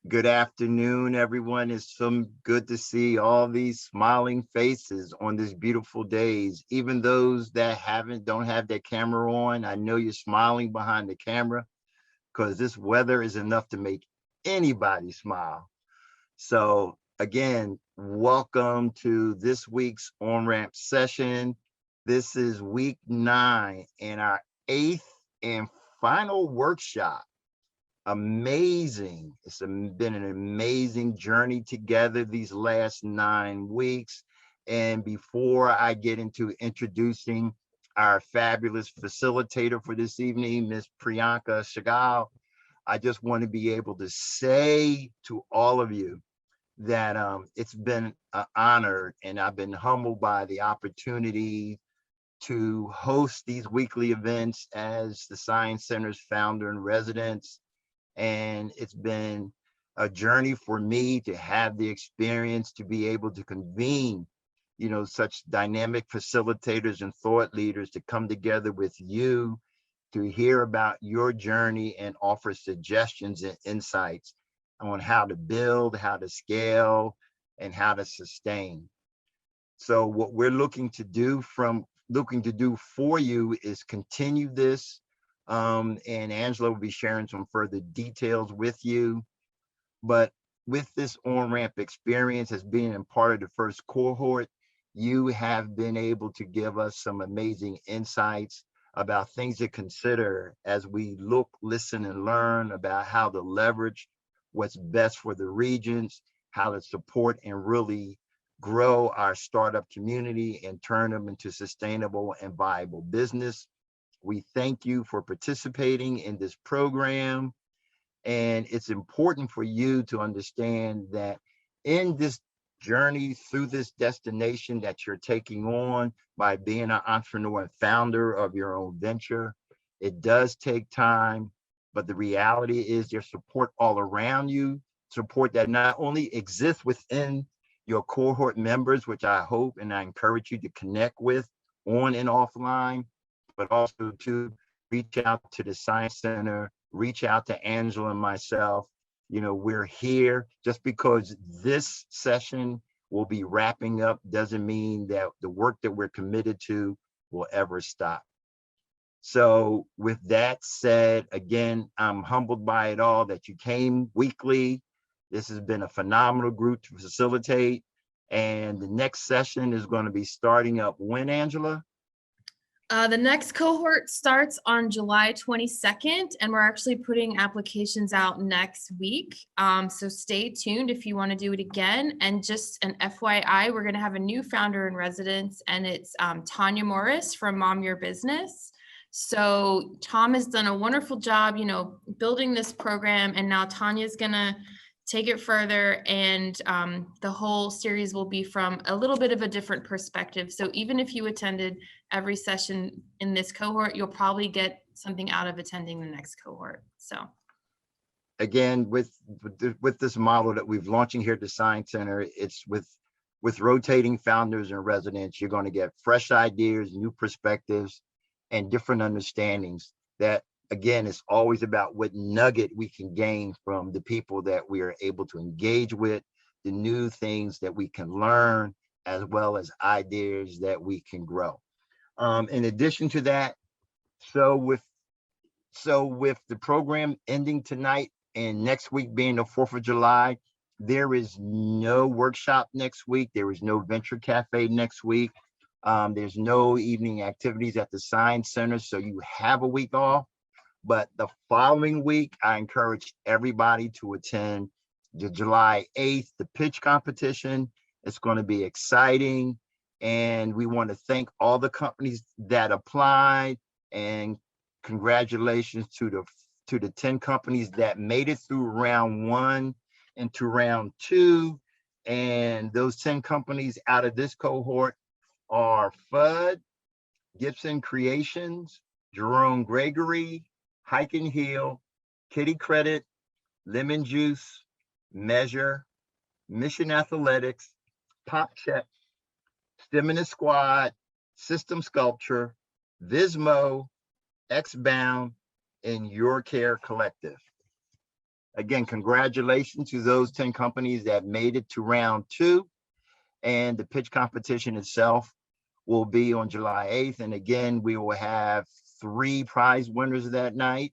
Good afternoon, everyone. It's so good to see all these smiling faces on this beautiful days. Even those that don't have their camera on, I know you're smiling behind the camera because this weather is enough to make anybody smile. So again, welcome to this week's OnRamp session. This is week 9 and our 8th and final workshop. Amazing. Been an amazing journey together these last 9 weeks. And before I get into introducing our fabulous facilitator for this evening, Miss Priyanka Sehgal, I just want to be able to say to all of you that it's been an honor, and I've been humbled by the opportunity to host these weekly events as the Science Center's founder and residence. And it's been a journey for me to have the experience to be able to convene, such dynamic facilitators and thought leaders to come together with you to hear about your journey and offer suggestions and insights on how to build, how to scale, and how to sustain. So what we're looking to do for you is continue this. And Angela will be sharing some further details with you. But with this on-ramp experience as being a part of the first cohort, you have been able to give us some amazing insights about things to consider as we look, listen, and learn about how to leverage what's best for the regions, how to support and really grow our startup community and turn them into sustainable and viable business. We thank you for participating in this program. And it's important for you to understand that in this journey through this destination that you're taking on by being an entrepreneur and founder of your own venture, it does take time, but the reality is there's support all around you, support that not only exists within your cohort members, which I hope and I encourage you to connect with on and offline, but also to reach out to the Science Center, reach out to Angela and myself. We're here. Just because this session will be wrapping up doesn't mean that the work that we're committed to will ever stop. So with that said, again, I'm humbled by it all that you came weekly. This has been a phenomenal group to facilitate. And the next session is going to be starting up when, Angela? The next cohort starts on July 22nd, and we're actually putting applications out next week. So stay tuned if you want to do it again. And just an FYI, we're going to have a new founder in residence, and it's Tanya Morris from Mom Your Business. So Thom has done a wonderful job, building this program, and now Tanya's going to take it further, and the whole series will be from a little bit of a different perspective. So even if you attended every session in this cohort, you'll probably get something out of attending the next cohort. So again, with this model that we've launching here at the Science Center, it's with rotating founders and residents, you're going to get fresh ideas, new perspectives, and different understandings that, again, it's always about what nugget we can gain from the people that we are able to engage with, the new things that we can learn, as well as ideas that we can grow. In addition to that, so with the program ending tonight and next week being the 4th of July, there is no workshop next week. There is no Venture Cafe next week. There's no evening activities at the Science Center, so you have a week off. But the following week, I encourage everybody to attend the July 8th, the pitch competition. It's going to be exciting. And we want to thank all the companies that applied, and congratulations to the 10 companies that made it through round 1 and to round 2. And those 10 companies out of this cohort are FUD, Gibson Creations, Jerome Gregory, Hike and Heel, Kitty Credit, Lemon Juice, Measure, Mission Athletics, Pop Check, Stimina Squad, System Sculpture, Vismo, X-Bound, and Your Care Collective. Again, congratulations to those 10 companies that made it to round 2. And the pitch competition itself will be on July 8th. And again, we will have 3 prize winners that night.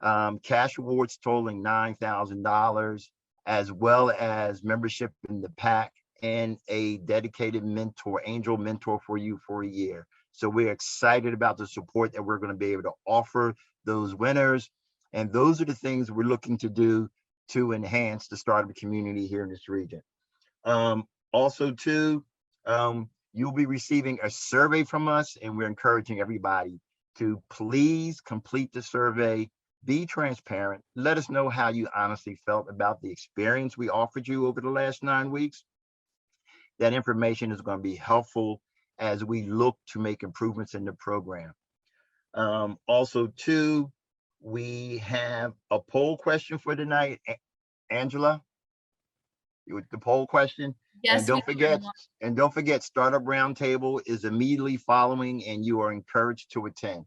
Cash awards totaling $9,000, as well as membership in the pack and a dedicated mentor, angel mentor for you for a year. So we're excited about the support that we're going to be able to offer those winners. And those are the things we're looking to do to enhance the startup community here in this region. Also too, you'll be receiving a survey from us, and we're encouraging everybody to please complete the survey. Be transparent. Let us know how you honestly felt about the experience we offered you over the last 9 weeks. That information is going to be helpful as we look to make improvements in the program. Also, too, we have a poll question for tonight. Angela, with the poll question. Yes, and don't forget, Startup Roundtable is immediately following, and you are encouraged to attend.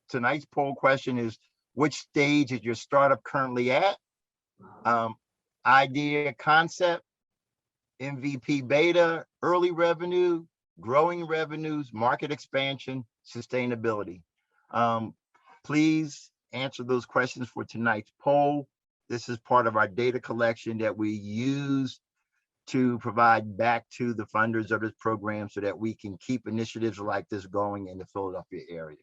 Tonight's poll question is: which stage is your startup currently at? Idea, concept, MVP beta, early revenue, growing revenues, market expansion, sustainability. Please answer those questions for tonight's poll. This is part of our data collection that we use to provide back to the funders of this program so that we can keep initiatives like this going in the Philadelphia area.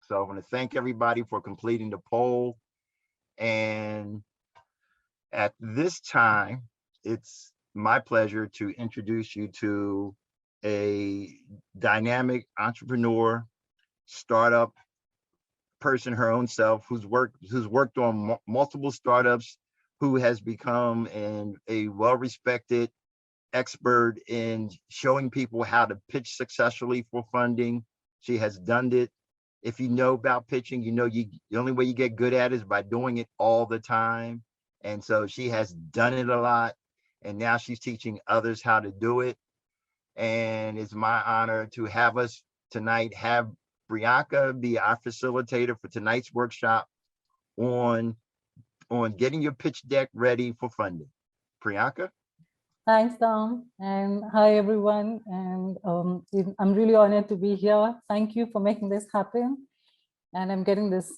So I want to thank everybody for completing the poll. And at this time, it's my pleasure to introduce you to a dynamic entrepreneur, startup person, her own self, who's worked on multiple startups, who has become a well-respected expert in showing people how to pitch successfully for funding. She has done it. If you know about pitching, you know the only way you get good at it is by doing it all the time. And so she has done it a lot, and now she's teaching others how to do it. And it's my honor to have us tonight, have Priyanka be our facilitator for tonight's workshop on getting your pitch deck ready for funding. Priyanka? Thanks, Thom, and hi, everyone. And I'm really honored to be here. Thank you for making this happen. And I'm getting this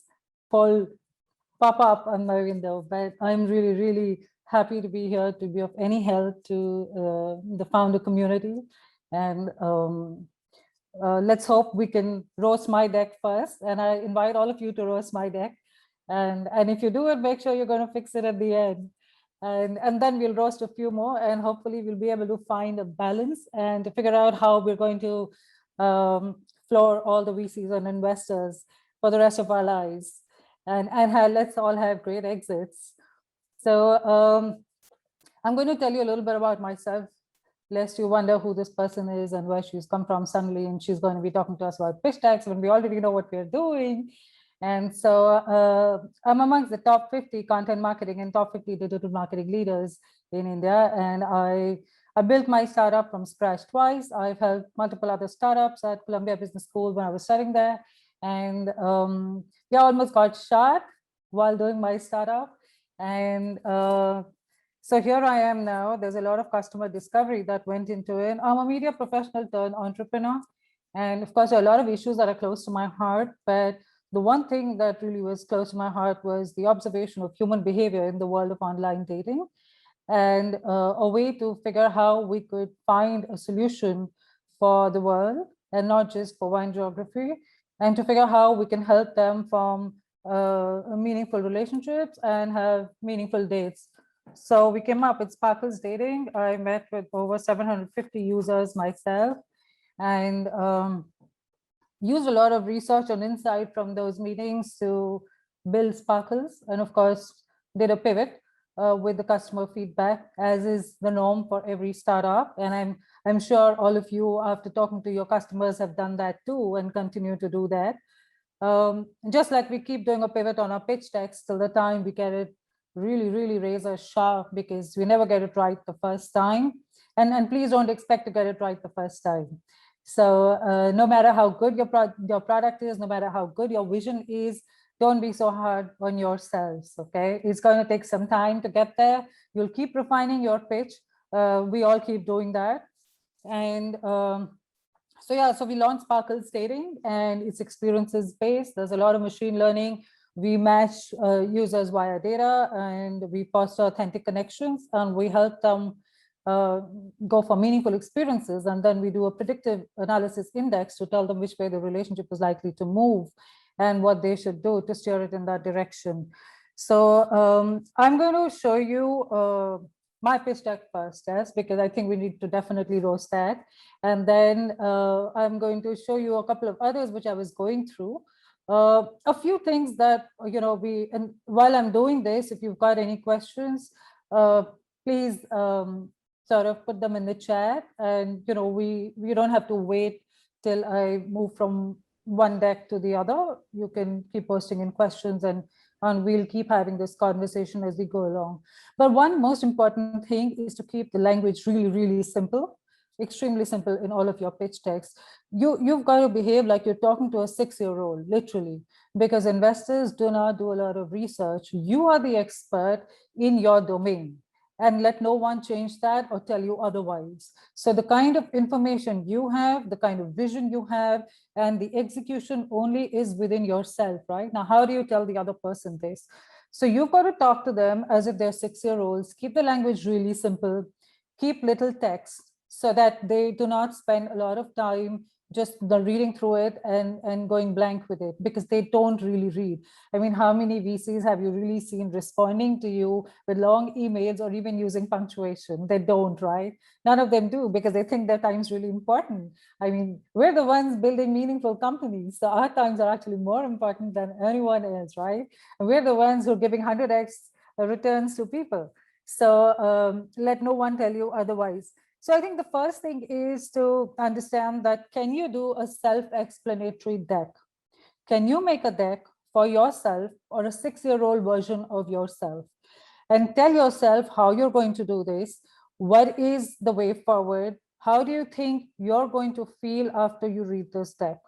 poll pop up on my window, but I'm really, really happy to be here to be of any help to the founder community. And let's hope we can roast my deck first. And I invite all of you to roast my deck. And if you do it, make sure you're going to fix it at the end. And then we'll roast a few more, and hopefully we'll be able to find a balance and to figure out how we're going to floor all the VCs and investors for the rest of our lives. And let's all have great exits. So I'm going to tell you a little bit about myself, lest you wonder who this person is and where she's come from suddenly, and she's going to be talking to us about pitch decks when we already know what we're doing. And so I'm amongst the top 50 content marketing and top 50 digital marketing leaders in India. And I built my startup from scratch twice. I've helped multiple other startups at Columbia Business School when I was studying there. And I almost got shot while doing my startup. And so here I am now. There's a lot of customer discovery that went into it. I'm a media professional turned entrepreneur. And of course, there are a lot of issues that are close to my heart, but the one thing that really was close to my heart was the observation of human behavior in the world of online dating, and a way to figure how we could find a solution for the world and not just for one geography, and to figure how we can help them form meaningful relationships and have meaningful dates. So we came up with Sparkles Dating. I met with over 750 users myself, and used a lot of research and insight from those meetings to build Sparkles, and of course did a pivot with the customer feedback, as is the norm for every startup. And I'm sure all of you, after talking to your customers, have done that too and continue to do that. Just like we keep doing a pivot on our pitch decks till the time we get it really, really razor sharp, because we never get it right the first time. And please don't expect to get it right the first time. So no matter how good your product is, no matter how good your vision is, don't be so hard on yourselves, okay? It's going to take some time to get there. You'll keep refining your pitch. We all keep doing that. And so yeah, so we launched Sparkle Stating, and it's experiences based. There's a lot of machine learning. We match users via data, and we foster authentic connections, and we help them go for meaningful experiences. And then we do a predictive analysis index to tell them which way the relationship is likely to move and what they should do to steer it in that direction. So I'm going to show you my pitch deck first, yes, because I think we need to definitely roast that. And then I'm going to show you a couple of others which I was going through. A few things that, and while I'm doing this, if you've got any questions, please sort of put them in the chat. And, we don't have to wait till I move from one deck to the other. You can keep posting in questions, and we'll keep having this conversation as we go along. But one most important thing is to keep the language really, really simple, extremely simple in all of your pitch decks. You've got to behave like you're talking to a 6-year-old, literally, because investors do not do a lot of research. You are the expert in your domain, and let no one change that or tell you otherwise. So the kind of information you have, the kind of vision you have, and the execution only is within yourself, right? Now, how do you tell the other person this? So you've got to talk to them as if they're 6-year-olds. Keep the language really simple. Keep little text so that they do not spend a lot of time just reading through it and going blank with it, because they don't really read. I mean, how many VCs have you really seen responding to you with long emails or even using punctuation? They don't, right? None of them do, because they think their time's really important. I mean, we're the ones building meaningful companies, so our times are actually more important than anyone else, right? And we're the ones who are giving 100x returns to people. So let no one tell you otherwise. So I think the first thing is to understand that, can you do a self-explanatory deck? Can you make a deck for yourself or a 6-year-old version of yourself? And tell yourself how you're going to do this. What is the way forward? How do you think you're going to feel after you read this deck?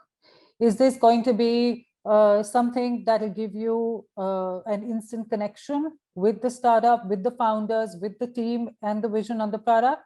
Is this going to be something that will give you an instant connection with the startup, with the founders, with the team and the vision on the product?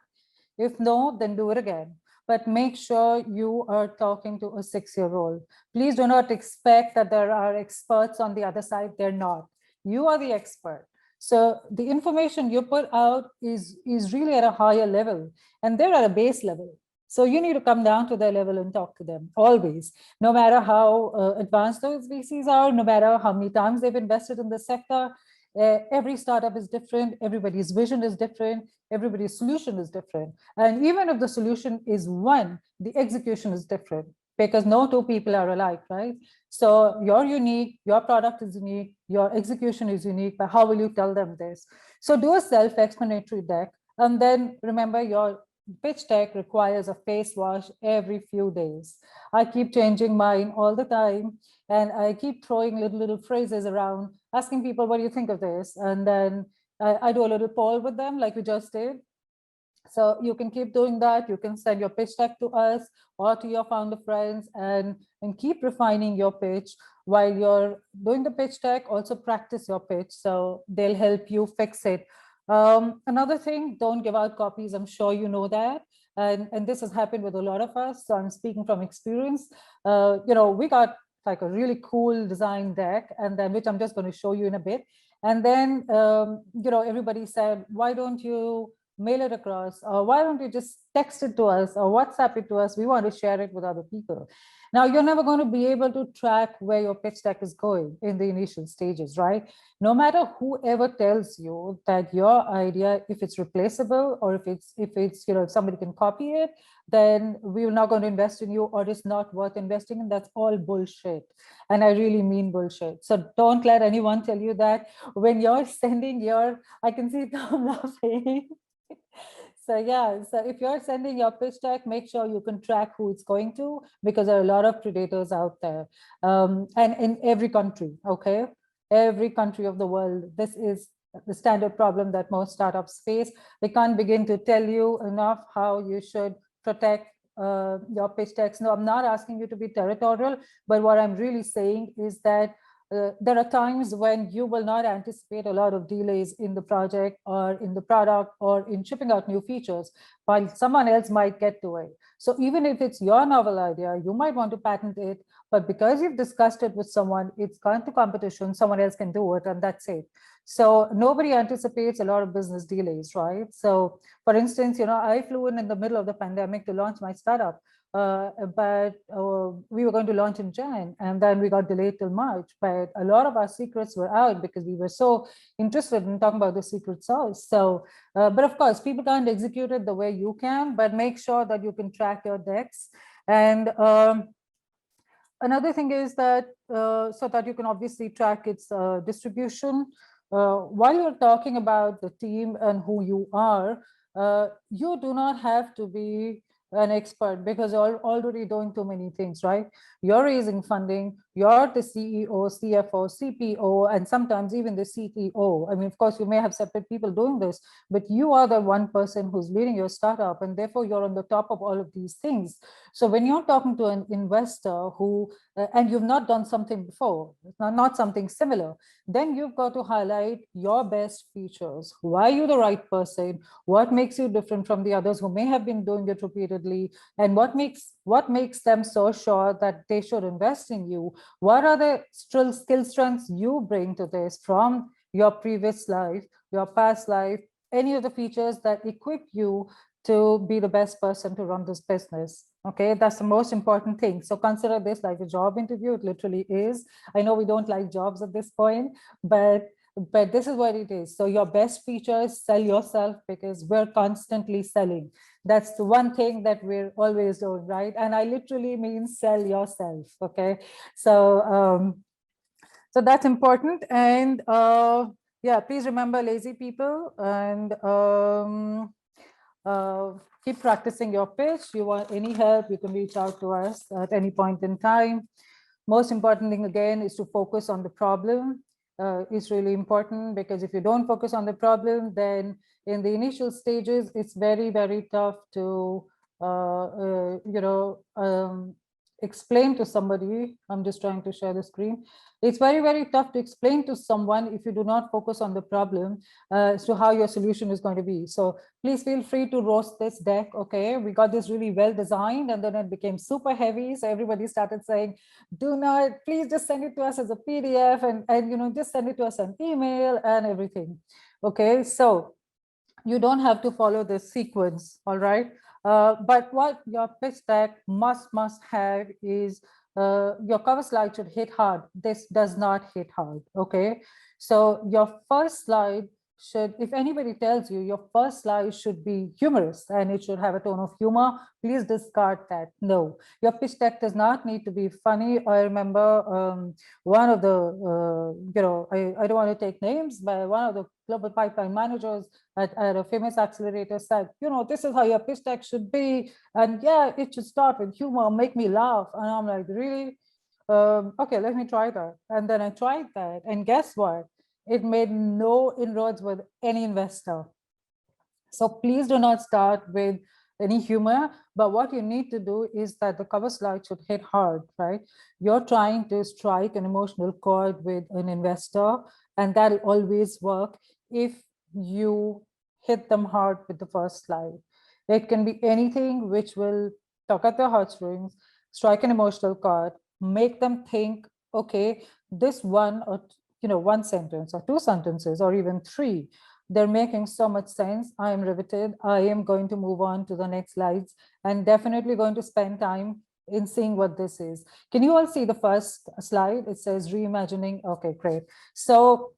If no, then do it again. But make sure you are talking to a 6-year-old. Please do not expect that there are experts on the other side. They're not. You are the expert. So the information you put out is really at a higher level, and they're at a base level. So you need to come down to their level and talk to them always, no matter how advanced those VCs are, no matter how many times they've invested in the sector. Every startup is different. Everybody's vision is different. Everybody's solution is different. And even if the solution is one, the execution is different, because no two people are alike, right? So you're unique, your product is unique, your execution is unique, but how will you tell them this? So do a self-explanatory deck. And then remember, your pitch deck requires a face wash every few days. I keep changing mine all the time, and I keep throwing little phrases around, asking people, what do you think of this? And then I do a little poll with them, like we just did. So you can keep doing that. You can send your pitch deck to us or to your founder friends, and keep refining your pitch. While you're doing the pitch deck, also practice your pitch, so they'll help you fix it. Another thing, don't give out copies. I'm sure you know that. And this has happened with a lot of us. So I'm speaking from experience. We got like a really cool design deck, and then which I'm just going to show you in a bit. And then, everybody said, why don't you mail it across? Or why don't you just text it to us or WhatsApp it to us? We want to share it with other people. Now, you're never going to be able to track where your pitch deck is going in the initial stages, right? No matter whoever tells you that your idea, if it's replaceable or if somebody can copy it, then we're not going to invest in you, or it's not worth investing in. That's all bullshit. And I really mean bullshit. So don't let anyone tell you that when you're sending I can see Thom laughing. So yeah, so if you're sending your pitch deck, make sure you can track who it's going to, because there are a lot of predators out there. And in every country, okay? Every country of the world, this is the standard problem that most startups face. They can't begin to tell you enough how you should protect your pitch decks. No, I'm not asking you to be territorial, but what I'm really saying is that there are times when you will not anticipate a lot of delays in the project or in the product or in shipping out new features, while someone else might get to it. So even if it's your novel idea, you might want to patent it, but because you've discussed it with someone, it's gone to competition, someone else can do it, and that's it. So nobody anticipates a lot of business delays, right? So for instance, I flew in the middle of the pandemic to launch my startup. But we were going to launch in Jan, and then we got delayed till March. But a lot of our secrets were out because we were so interested in talking about the secret sauce. So, but of course, people can't execute it the way you can, but make sure that you can track your decks. And another thing is that so that you can obviously track its distribution. While you're talking about the team and who you are, you do not have to be an expert because you're already doing too many things, right? You're raising funding, you're the CEO, CFO, CPO, and sometimes even the CTO. I mean, of course, you may have separate people doing this, but you are the one person who's leading your startup, and therefore you're on the top of all of these things. So when you're talking to an investor who, and you've not done something before, not something similar, then you've got to highlight your best features. Why are you the right person? What makes you different from the others who may have been doing it repeatedly? And what makes them so sure that they should invest in you? What are the skill strengths you bring to this from your previous life, your past life, any of the features that equip you to be the best person to run this business? Okay, that's the most important thing. So consider this like a job interview. It literally is. I know we don't like jobs at this point, but this is what it is. So your best features, sell yourself, because we're constantly selling. That's the one thing that we're always doing, right? And I literally mean sell yourself. Okay, so so that's important. And yeah, please remember, lazy people, and keep practicing your pitch. You want any help, you can reach out to us at any point in time. Most important thing again is to focus on the problem. Is really important, because if you don't focus on the problem, then in the initial stages, it's very, very tough to explain to somebody. I'm just trying to share the screen. It's very, very tough to explain to someone if you do not focus on the problem as to how your solution is going to be. So please feel free to roast this deck. Okay, we got this really well designed, and then it became super heavy. So everybody started saying, do not, please just send it to us as a PDF, and just send it to us an email and everything. Okay, so you don't have to follow this sequence, all right? But what your pitch deck must have is your cover slide should hit hard. This does not hit hard, okay? So your first slide should, if anybody tells you your first slide should be humorous and it should have a tone of humor, please discard that. No, your pitch deck does not need to be funny. I remember one of the, I don't want to take names, but one of the global pipeline managers at a famous accelerator said, this is how your pitch deck should be. And yeah, it should start with humor, make me laugh. And I'm like, really? Okay, let me try that. And then I tried that. And guess what? It made no inroads with any investor. So please do not start with any humor, but what you need to do is that the cover slide should hit hard, right? You're trying to strike an emotional chord with an investor, and that'll always work if you hit them hard with the first slide. It can be anything which will tug at their heartstrings, strike an emotional chord, make them think, okay, this one or one sentence or two sentences or even three, they're making so much sense. I am riveted. I am going to move on to the next slides and definitely going to spend time in seeing what this is. Can you all see the first slide? It says reimagining. Okay, great. So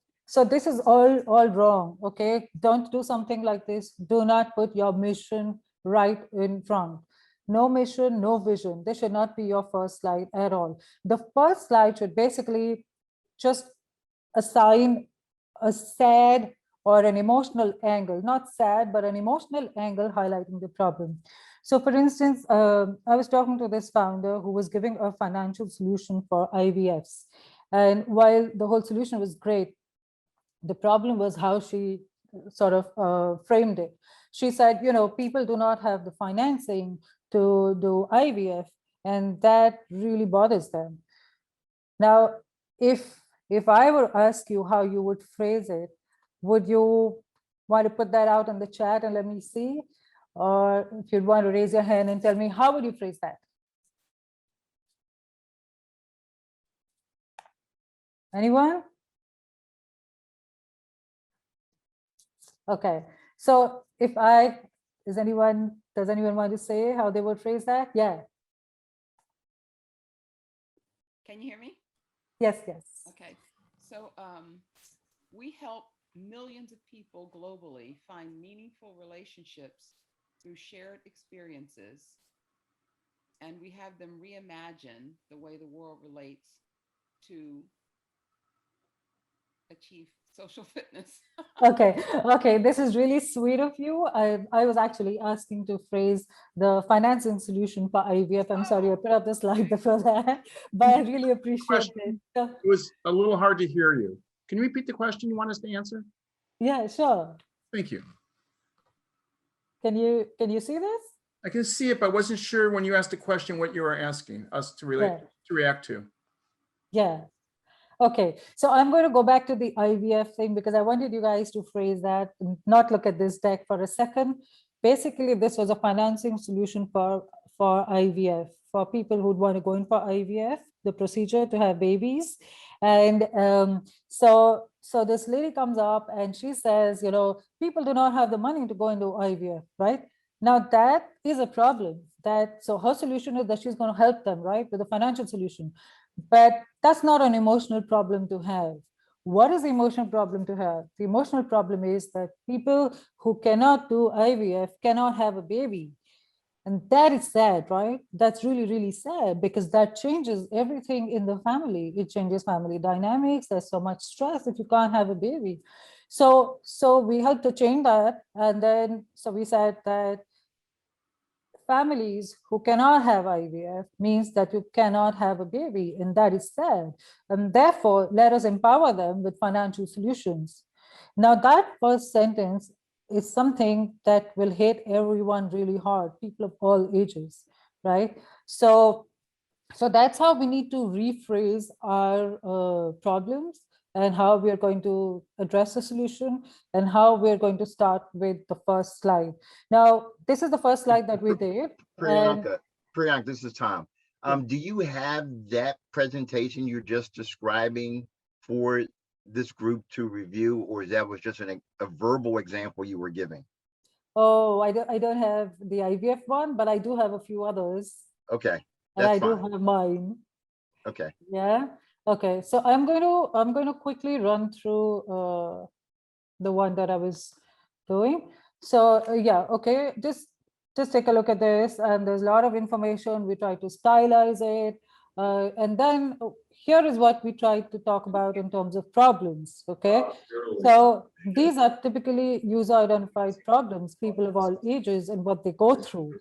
this is all wrong. Okay, don't do something like this. Do not put your mission right in front. No mission, no vision. This should not be your first slide at all. The first slide should basically just assign a sad or an emotional angle, not sad, but an emotional angle highlighting the problem. So for instance, I was talking to this founder who was giving a financial solution for IVFs. And while the whole solution was great, the problem was how she sort of framed it. She said, people do not have the financing to do IVF, and that really bothers them. Now, if If I were to ask you how you would phrase it, would you want to put that out in the chat and let me see? Or if you'd want to raise your hand and tell me, how would you phrase that? Anyone? Okay, so does anyone want to say how they would phrase that? Yeah. Can you hear me? Yes, yes. Okay. So we help millions of people globally find meaningful relationships through shared experiences. And we have them reimagine the way the world relates to achieve social fitness. Okay, this is really sweet of you. I was actually asking to phrase the financing solution for IVF. I'm sorry, I put up the slide before that, but I really appreciate it. It was a little hard to hear you. Can you repeat the question you want us to answer? Yeah, sure. Thank you. Can you see this? I can see it, but I wasn't sure when you asked the question what you were asking us to react to. Yeah. Okay, so I'm going to go back to the IVF thing because I wanted you guys to phrase that and not look at this deck for a second. Basically, this was a financing solution for IVF, for people who'd want to go in for IVF, the procedure to have babies. And so this lady comes up and she says, you know, people do not have the money to go into IVF, right? Now that is a problem. So her solution is that she's going to help them, right, with a financial solution. But that's not an emotional problem to have. What is the emotional problem to have? The emotional problem is that people who cannot do IVF cannot have a baby. And that is sad, right? That's really, really sad because that changes everything in the family. It changes family dynamics. There's so much stress if you can't have a baby. So we helped to change that. And then, so we said that families who cannot have IVF means that you cannot have a baby, and that is sad. And therefore, let us empower them with financial solutions. Now, that first sentence is something that will hit everyone really hard, people of all ages, right? So that's how we need to rephrase our problems and how we are going to address the solution and how we're going to start with the first slide. Now, this is the first slide that we did. Priyanka, this is Thom. Do you have that presentation you're just describing for this group to review, or that was just a verbal example you were giving? Oh, I don't have the IVF one, but I do have a few others. Okay, and I fine. do have mine. Okay. Yeah. Okay. So I'm going to quickly run through the one that I was doing. So yeah. Okay. Just take a look at this, and there's a lot of information. We try to stylize it, and then here is what we try to talk about in terms of problems. Okay. So these are typically user-identified problems, people of all ages, and what they go through.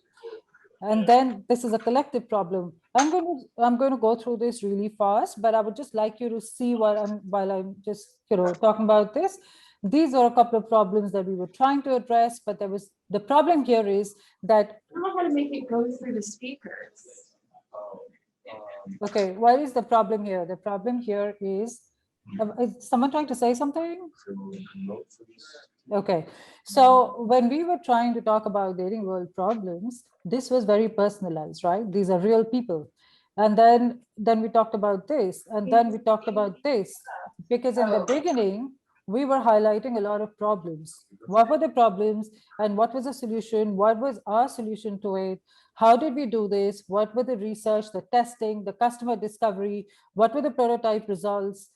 And then this is a collective problem. I'm going to go through this really fast, but I would just like you to see while I'm just talking about this. These are a couple of problems that we were trying to address, but the problem here is that I don't know how to make it go through the speakers. Okay, what is the problem here? The problem here is someone trying to say something? Okay, so when we were trying to talk about dating world problems, this was very personalized, right? These are real people. And then we talked about this, and then we talked about this, because in the beginning, we were highlighting a lot of problems. What were the problems and what was the solution? What was our solution to it? How did we do this? What were the research, the testing, the customer discovery? What were the prototype results?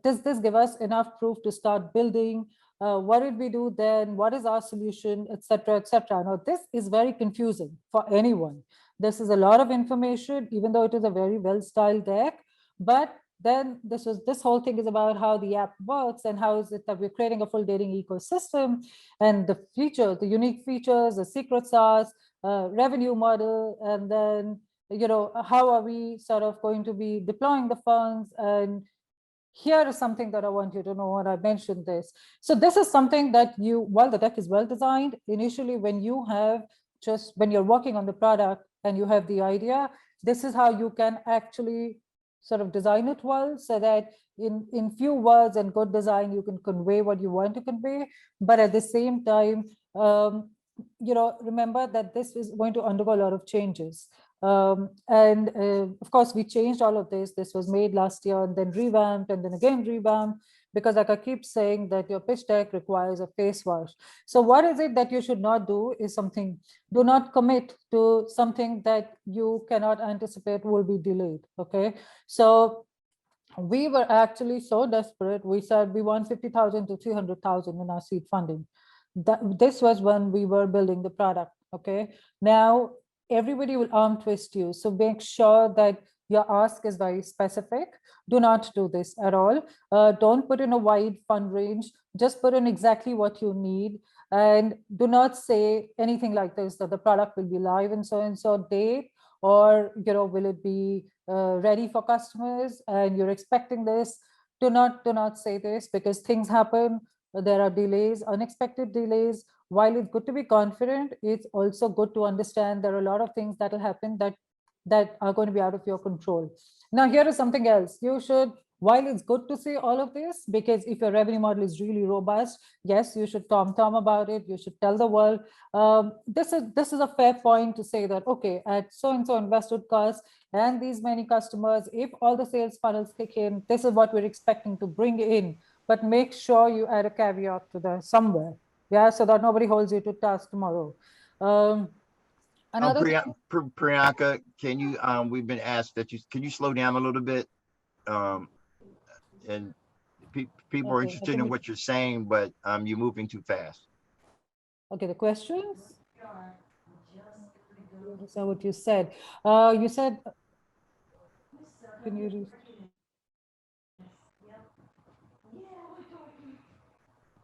Does this give us enough proof to start building? What did we do then? What is our solution, etc., etc. Now, this is very confusing for anyone. This is a lot of information, even though it is a very well-styled deck. But then this whole thing is about how the app works and how is it that we're creating a full dating ecosystem and the features, the unique features, the secret sauce, revenue model, and then how are we sort of going to be deploying the funds. And here is something that I want you to know, and I mentioned this. So this is something that while the deck is well designed, initially when you're working on the product and you have the idea, this is how you can actually sort of design it well so that in few words and good design, you can convey what you want to convey. But at the same time, remember that this is going to undergo a lot of changes. And of course, we changed all of this. This was made last year and then revamped and then again revamped, because like I keep saying that your pitch deck requires a face wash. So what is it that you should not do is something, do not commit to something that you cannot anticipate will be delayed, okay? So we were actually so desperate, we said we want 50,000 to 300,000 in our seed funding. This was when we were building the product, okay? Now, everybody will arm twist you. So make sure that your ask is very specific. Do not do this at all. Don't put in a wide fund range. Just put in exactly what you need. And do not say anything like this, that the product will be live in so-and-so date, or will it be ready for customers and you're expecting this. Do not say this, because things happen. There are delays, unexpected delays. While it's good to be confident, it's also good to understand there are a lot of things that will happen that are going to be out of your control. Now, here is something else. You should, while it's good to say all of this, because if your revenue model is really robust, yes, you should Thom about it. You should tell the world. This is a fair point to say that, okay, at so-and-so invested cost and these many customers, if all the sales funnels kick in, this is what we're expecting to bring in. But make sure you add a caveat to that somewhere, yeah, so that nobody holds you to task tomorrow. Another thing, Priyanka, can you, we've been asked that can you slow down a little bit? And people are okay, interested in what you're saying, but you're moving too fast. okay, the questions. So what you said, can you read?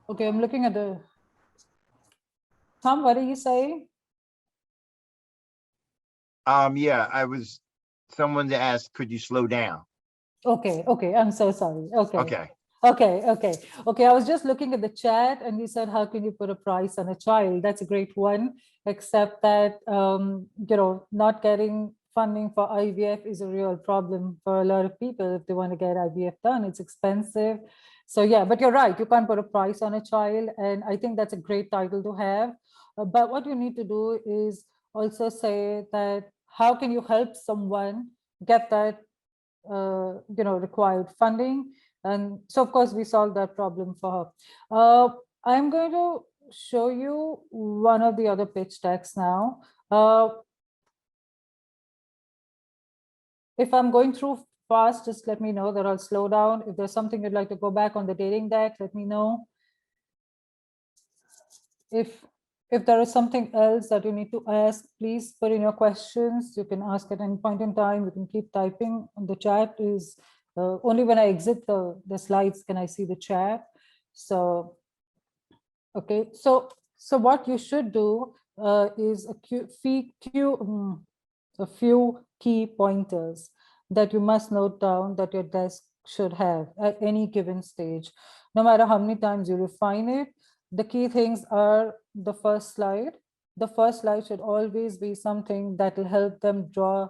Okay, I'm looking at the, Thom, what are you saying? Yeah, someone asked, could you slow down? Okay, I'm so sorry. Okay. Okay. I was just looking at the chat and you said, how can you put a price on a child? That's a great one, except that, not getting funding for IVF is a real problem for a lot of people. If they want to get IVF done, it's expensive. So yeah, but you're right. You can't put a price on a child. And I think that's a great title to have. But what you need to do is also say that, how can you help someone get that required funding? And so of course we solved that problem for her. I'm going to show you one of the other pitch decks now. If I'm going through fast, just let me know that I'll slow down. If there's something you'd like to go back on the dating deck, let me know. If there is something else that you need to ask, please put in your questions. You can ask at any point in time. You can keep typing. The chat is only when I exit the slides can I see the chat. So, okay. So what you should do is a few key pointers that you must note down that your desk should have at any given stage. No matter how many times you refine it, the key things are the first slide. The first slide should always be something that will help them draw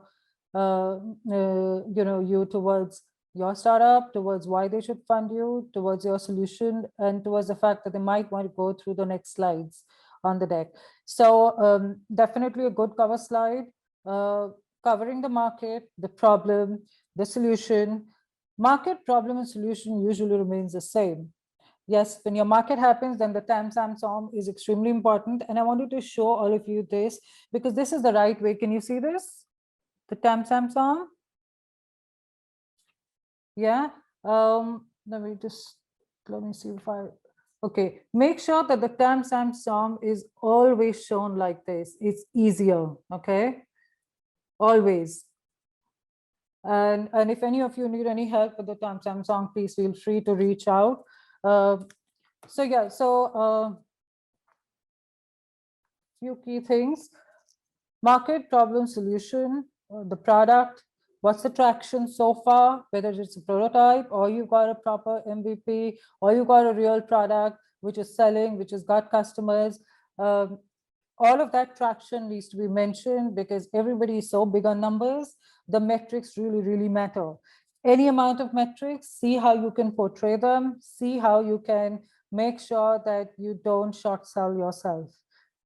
you towards your startup, towards why they should fund you, towards your solution, and towards the fact that they might want to go through the next slides on the deck. So definitely a good cover slide, covering the market, the problem, the solution. Market, problem, and solution usually remains the same. Yes, when your market happens, then the SAM is extremely important. And I wanted to show all of you this because this is the right way. Can you see this? The SAM? Yeah. Let me see if okay. Make sure that the SAM is always shown like this. It's easier. Okay. Always. And if any of you need any help with the SAM, please feel free to reach out. So yeah, few key things: market, problem, solution, the product, what's the traction so far, whether it's a prototype or you've got a proper MVP or you've got a real product which is selling, which has got customers. All of that traction needs to be mentioned because everybody is so big on numbers. The metrics really, really matter. any amount of metrics, see how you can portray them, see how you can make sure that you don't short sell yourself.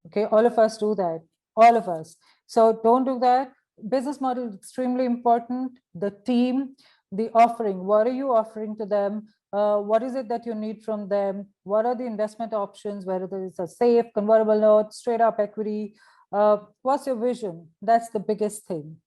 Okay, all of us do that, all of us. So don't do that. Business model is extremely important. The team, the offering, what are you offering to them? What is it that you need from them? What are the investment options, whether it's a safe, convertible note, straight up equity? What's your vision? That's the biggest thing.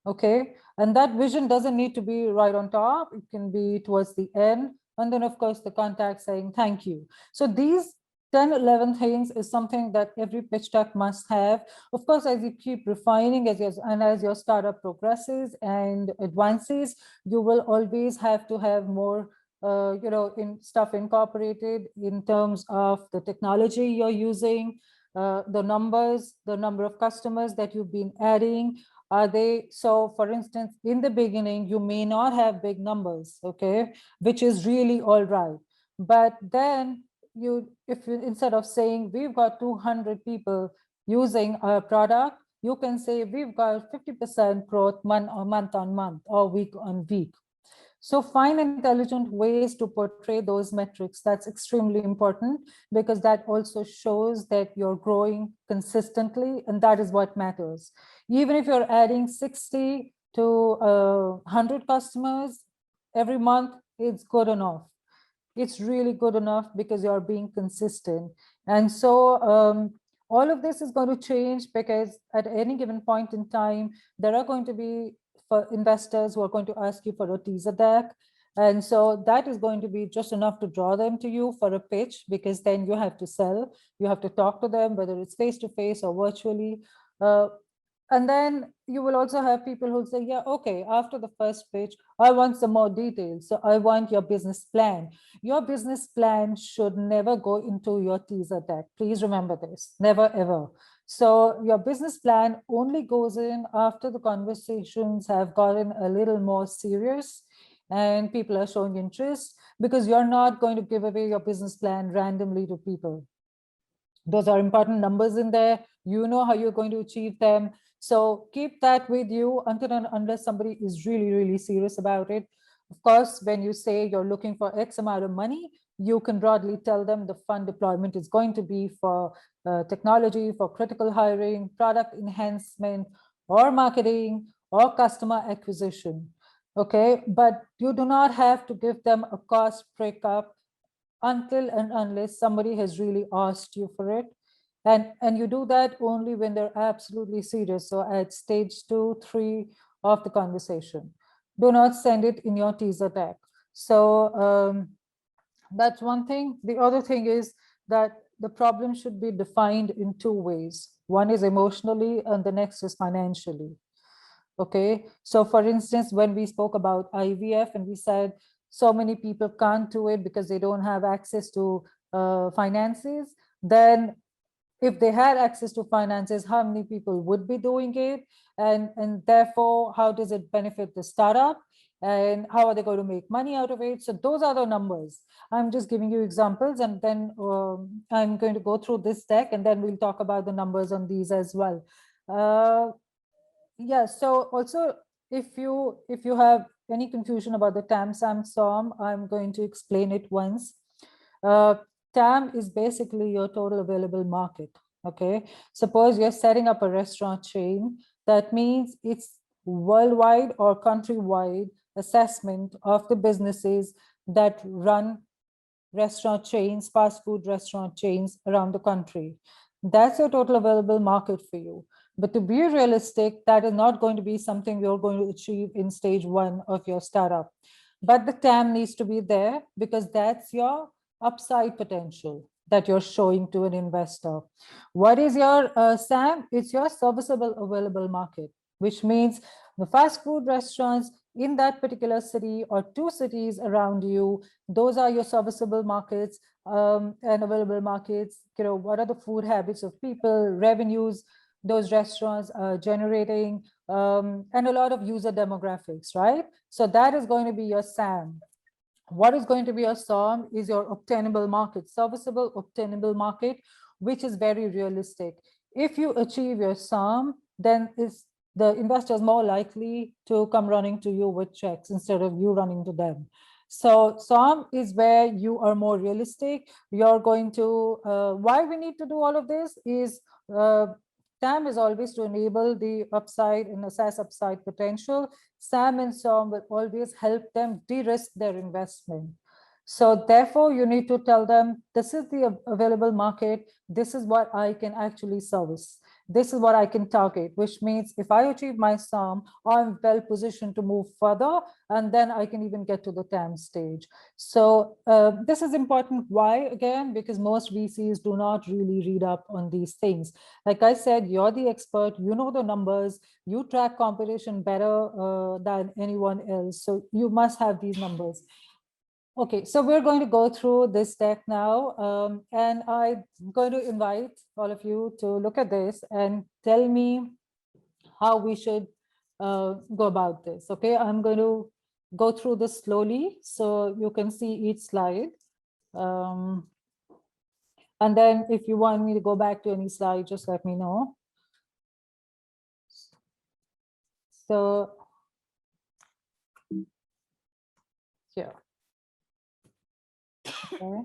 Okay, and that vision doesn't need to be right on top. It can be towards the end, and then of course the contact saying thank you. So these 10 11 things is something that every pitch deck must have. Of course, as you keep refining, as your startup progresses and advances, you will always have to have more in stuff incorporated in terms of the technology you're using, the numbers, the number of customers that you've been adding. Are they, so for instance, in the beginning, you may not have big numbers, okay, which is really all right. But then if you, instead of saying we've got 200 people using our product, you can say we've got 50% growth month on month or week on week. So find intelligent ways to portray those metrics. That's extremely important because that also shows that you're growing consistently, and that is what matters. Even if you're adding 60 to 100 customers every month, it's good enough. It's really good enough because you're being consistent. And so all of this is going to change because at any given point in time, there are going to be for investors who are going to ask you for a teaser deck. And so that is going to be just enough to draw them to you for a pitch, because then you have to sell, you have to talk to them, whether it's face-to-face or virtually. And then you will also have people who say, yeah, okay, after the first pitch, I want some more details. So I want your business plan. Your business plan should never go into your teaser deck. Please remember this, never ever. So your business plan only goes in after the conversations have gotten a little more serious and people are showing interest, because you're not going to give away your business plan randomly to people. Those are important numbers in there. You know how you're going to achieve them. So keep that with you until and unless somebody is really, really serious about it. Of course, when you say you're looking for X amount of money, you can broadly tell them the fund deployment is going to be for technology, for critical hiring, product enhancement, or marketing, or customer acquisition. Okay, but you do not have to give them a cost breakup until and unless somebody has really asked you for it. And you do that only when they're absolutely serious. So at stage 2, 3 of the conversation, do not send it in your teaser deck. So that's one thing. The other thing is that the problem should be defined in 2 ways. One is emotionally and the next is financially. Okay, so for instance, when we spoke about IVF and we said so many people can't do it because they don't have access to finances, then if they had access to finances, how many people would be doing it? And therefore, how does it benefit the startup? And how are they going to make money out of it? So those are the numbers. I'm just giving you examples, and then I'm going to go through this deck, and then we'll talk about the numbers on these as well. Yeah, so also if you have any confusion about the TAM, SAM, SOM, I'm going to explain it once. TAM is basically your total available market. Okay, suppose you're setting up a restaurant chain. That means it's worldwide or countrywide assessment of the businesses that run restaurant chains, fast food restaurant chains around the country. That's your total available market for you. But to be realistic, that is not going to be something you're going to achieve in stage 1 of your startup. But the TAM needs to be there because that's your upside potential that you're showing to an investor. What is your SAM? It's your serviceable available market, which means the fast food restaurants in that particular city or 2 cities around you, those are your serviceable markets and available markets. You know, what are the food habits of people, revenues those restaurants are generating, and a lot of user demographics, right? So that is going to be your SAM. What is going to be your SOM is your obtainable market, serviceable obtainable market, which is very realistic. If you achieve your SOM, then the investor is more likely to come running to you with checks instead of you running to them. So SOM is where you are more realistic. You're going to, why we need to do all of this is, TAM is always to enable the upside and assess upside potential. SAM and SOM will always help them de-risk their investment. So therefore, you need to tell them, this is the available market. This is what I can actually service. This is what I can target, which means if I achieve my SOM, I'm well positioned to move further, and then I can even get to the TAM stage. So this is important. Why? Again, because most VCs do not really read up on these things. Like I said, you're the expert, you know the numbers, you track competition better than anyone else. So you must have these numbers. Okay, so we're going to go through this deck now, and I'm going to invite all of you to look at this and tell me how we should go about this. Okay, I'm going to go through this slowly so you can see each slide. And then if you want me to go back to any slide, just let me know. So, yeah. Okay.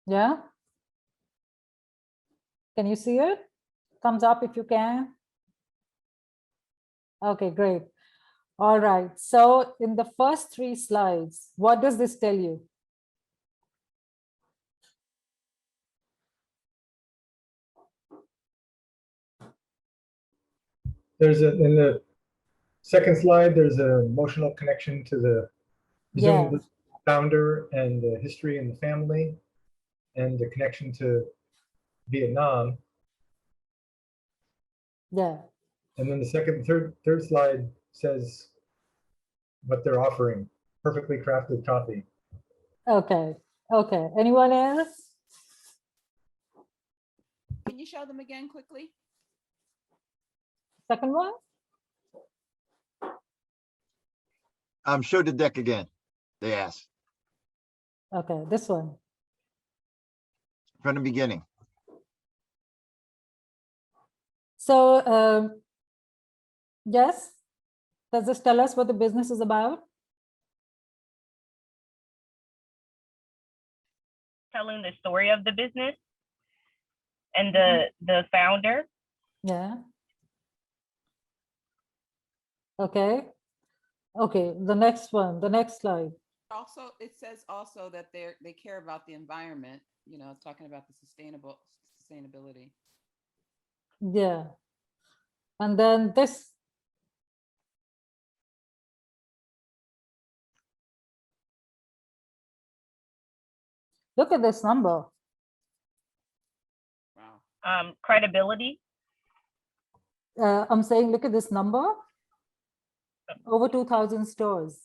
Yeah. Can you see it? Thumbs up if you can. Okay, great. All right. So in the first 3 slides, what does this tell you? There's a, in the second slide, there's an emotional connection to the Yeah. Zoom founder and the history and the family and the connection to Vietnam. Yeah. And then the third slide says what they're offering, perfectly crafted coffee. Okay. Okay. Anyone else? Can you show them again quickly? Second one? Show the deck again, they asked, Okay, this one. from the beginning. So, yes, does this tell us what the business is about? Telling the story of the business and the founder. Yeah. Okay. Okay, the next one, the next slide. Also, it says also that they care about the environment, you know, talking about the sustainability. Yeah. And then this. Look at this number. Wow. Credibility. I'm saying, look at this number. Over 2,000 stores.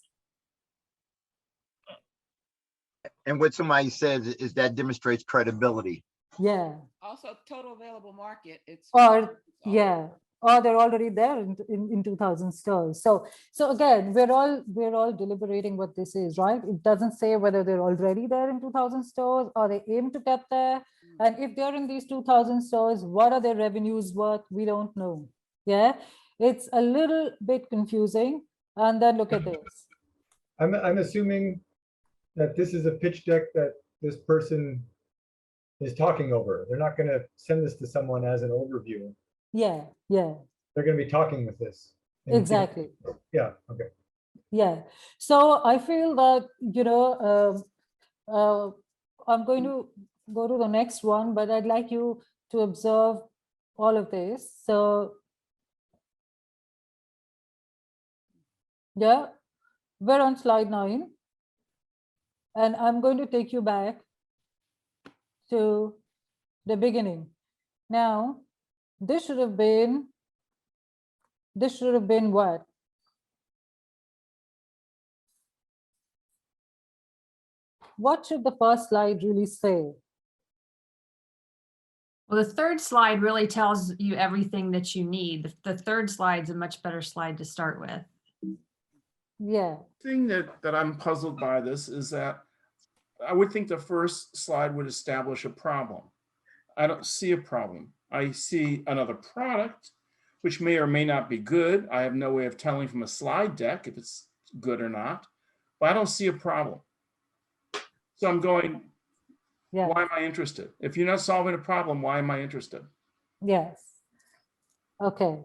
And what somebody says is that demonstrates credibility. Yeah. Also, total available market. It's Or yeah, or they're already there in 2,000 stores. So again, we're all deliberating what this is, right? It doesn't say whether they're already there in 2,000 stores or they aim to get there. And if they're in these 2,000 stores, what are their revenues worth? We don't know. Yeah, it's a little bit confusing. And then look at this. I'm assuming that this is a pitch deck that this person is talking over. They're not going to send this to someone as an overview. Yeah, yeah. They're going to be talking with this. Exactly. Yeah, okay. Yeah. So I feel that, I'm going to go to the next one, but I'd like you to observe all of this. So yeah, we're on slide 9. And I'm going to take you back to the beginning. Now, this should have been what? What should the first slide really say? Well, the third slide really tells you everything that you need. The third slide's a much better slide to start with. Yeah. Thing that I'm puzzled by this is that I would think the first slide would establish a problem. I don't see a problem. I see another product, which may or may not be good. I have no way of telling from a slide deck if it's good or not, but I don't see a problem. So I'm going, Yeah. why am I interested? If you're not solving a problem, why am I interested? Yes. Okay.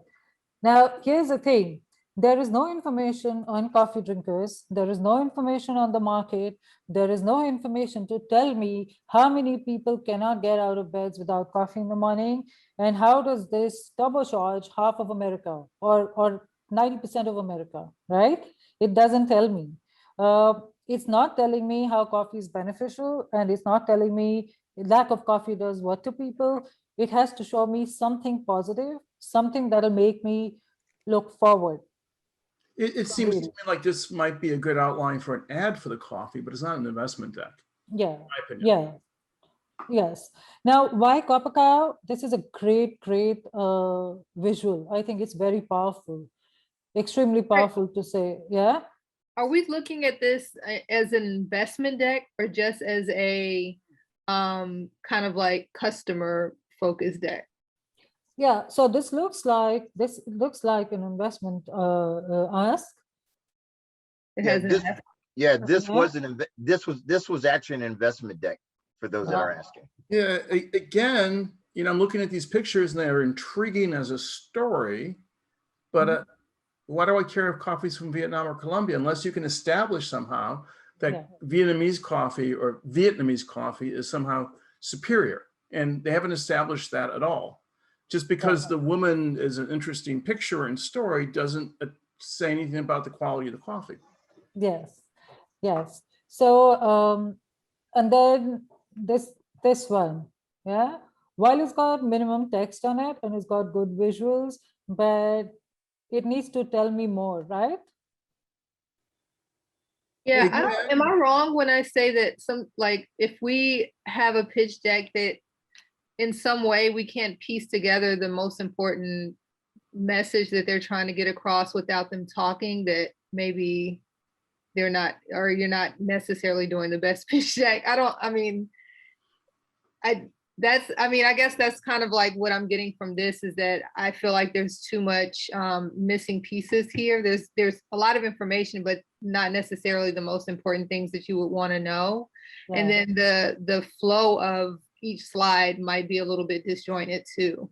Now, here's the thing. There is no information on coffee drinkers. There is no information on the market. There is no information to tell me how many people cannot get out of beds without coffee in the morning. And how does this turbocharge half of America or 90% of America, right? It doesn't tell me. It's not telling me how coffee is beneficial, and it's not telling me lack of coffee does what to people. It has to show me something positive, something that'll make me look forward. It seems to Really. me like this might be a good outline for an ad for the coffee, but it's not an investment deck, Yeah, in my opinion. yeah, yes. Now, why Copper Cow? This is a great visual. I think it's very powerful, extremely powerful to say. Yeah. Are we looking at this as an investment deck or just as a kind of like customer focused deck? Yeah, so this looks like an investment ask. It Yeah, has an this, investment. yeah, this Yeah. was this was actually an investment deck for those that are asking. Yeah, again, you know, I'm looking at these pictures and they're intriguing as a story, but why do I care if coffee's from Vietnam or Colombia unless you can establish somehow that Yeah. Vietnamese coffee is somehow superior, and they haven't established that at all. Just because the woman is an interesting picture and story doesn't say anything about the quality of the coffee. Yes, yes. So and then this one, yeah. While it's got minimum text on it and it's got good visuals, but it needs to tell me more, right? Yeah, Well, I don't, am I wrong when I say that if we have a pitch deck that in some way we can't piece together the most important message that they're trying to get across without them talking, that maybe they're not, or you're not necessarily doing the best pitch deck? I guess that's kind of like what I'm getting from this, is that I feel like there's too much missing pieces here. There's a lot of information, but not necessarily the most important things that you would want to know. Yeah. And then the flow of each slide might be a little bit disjointed too.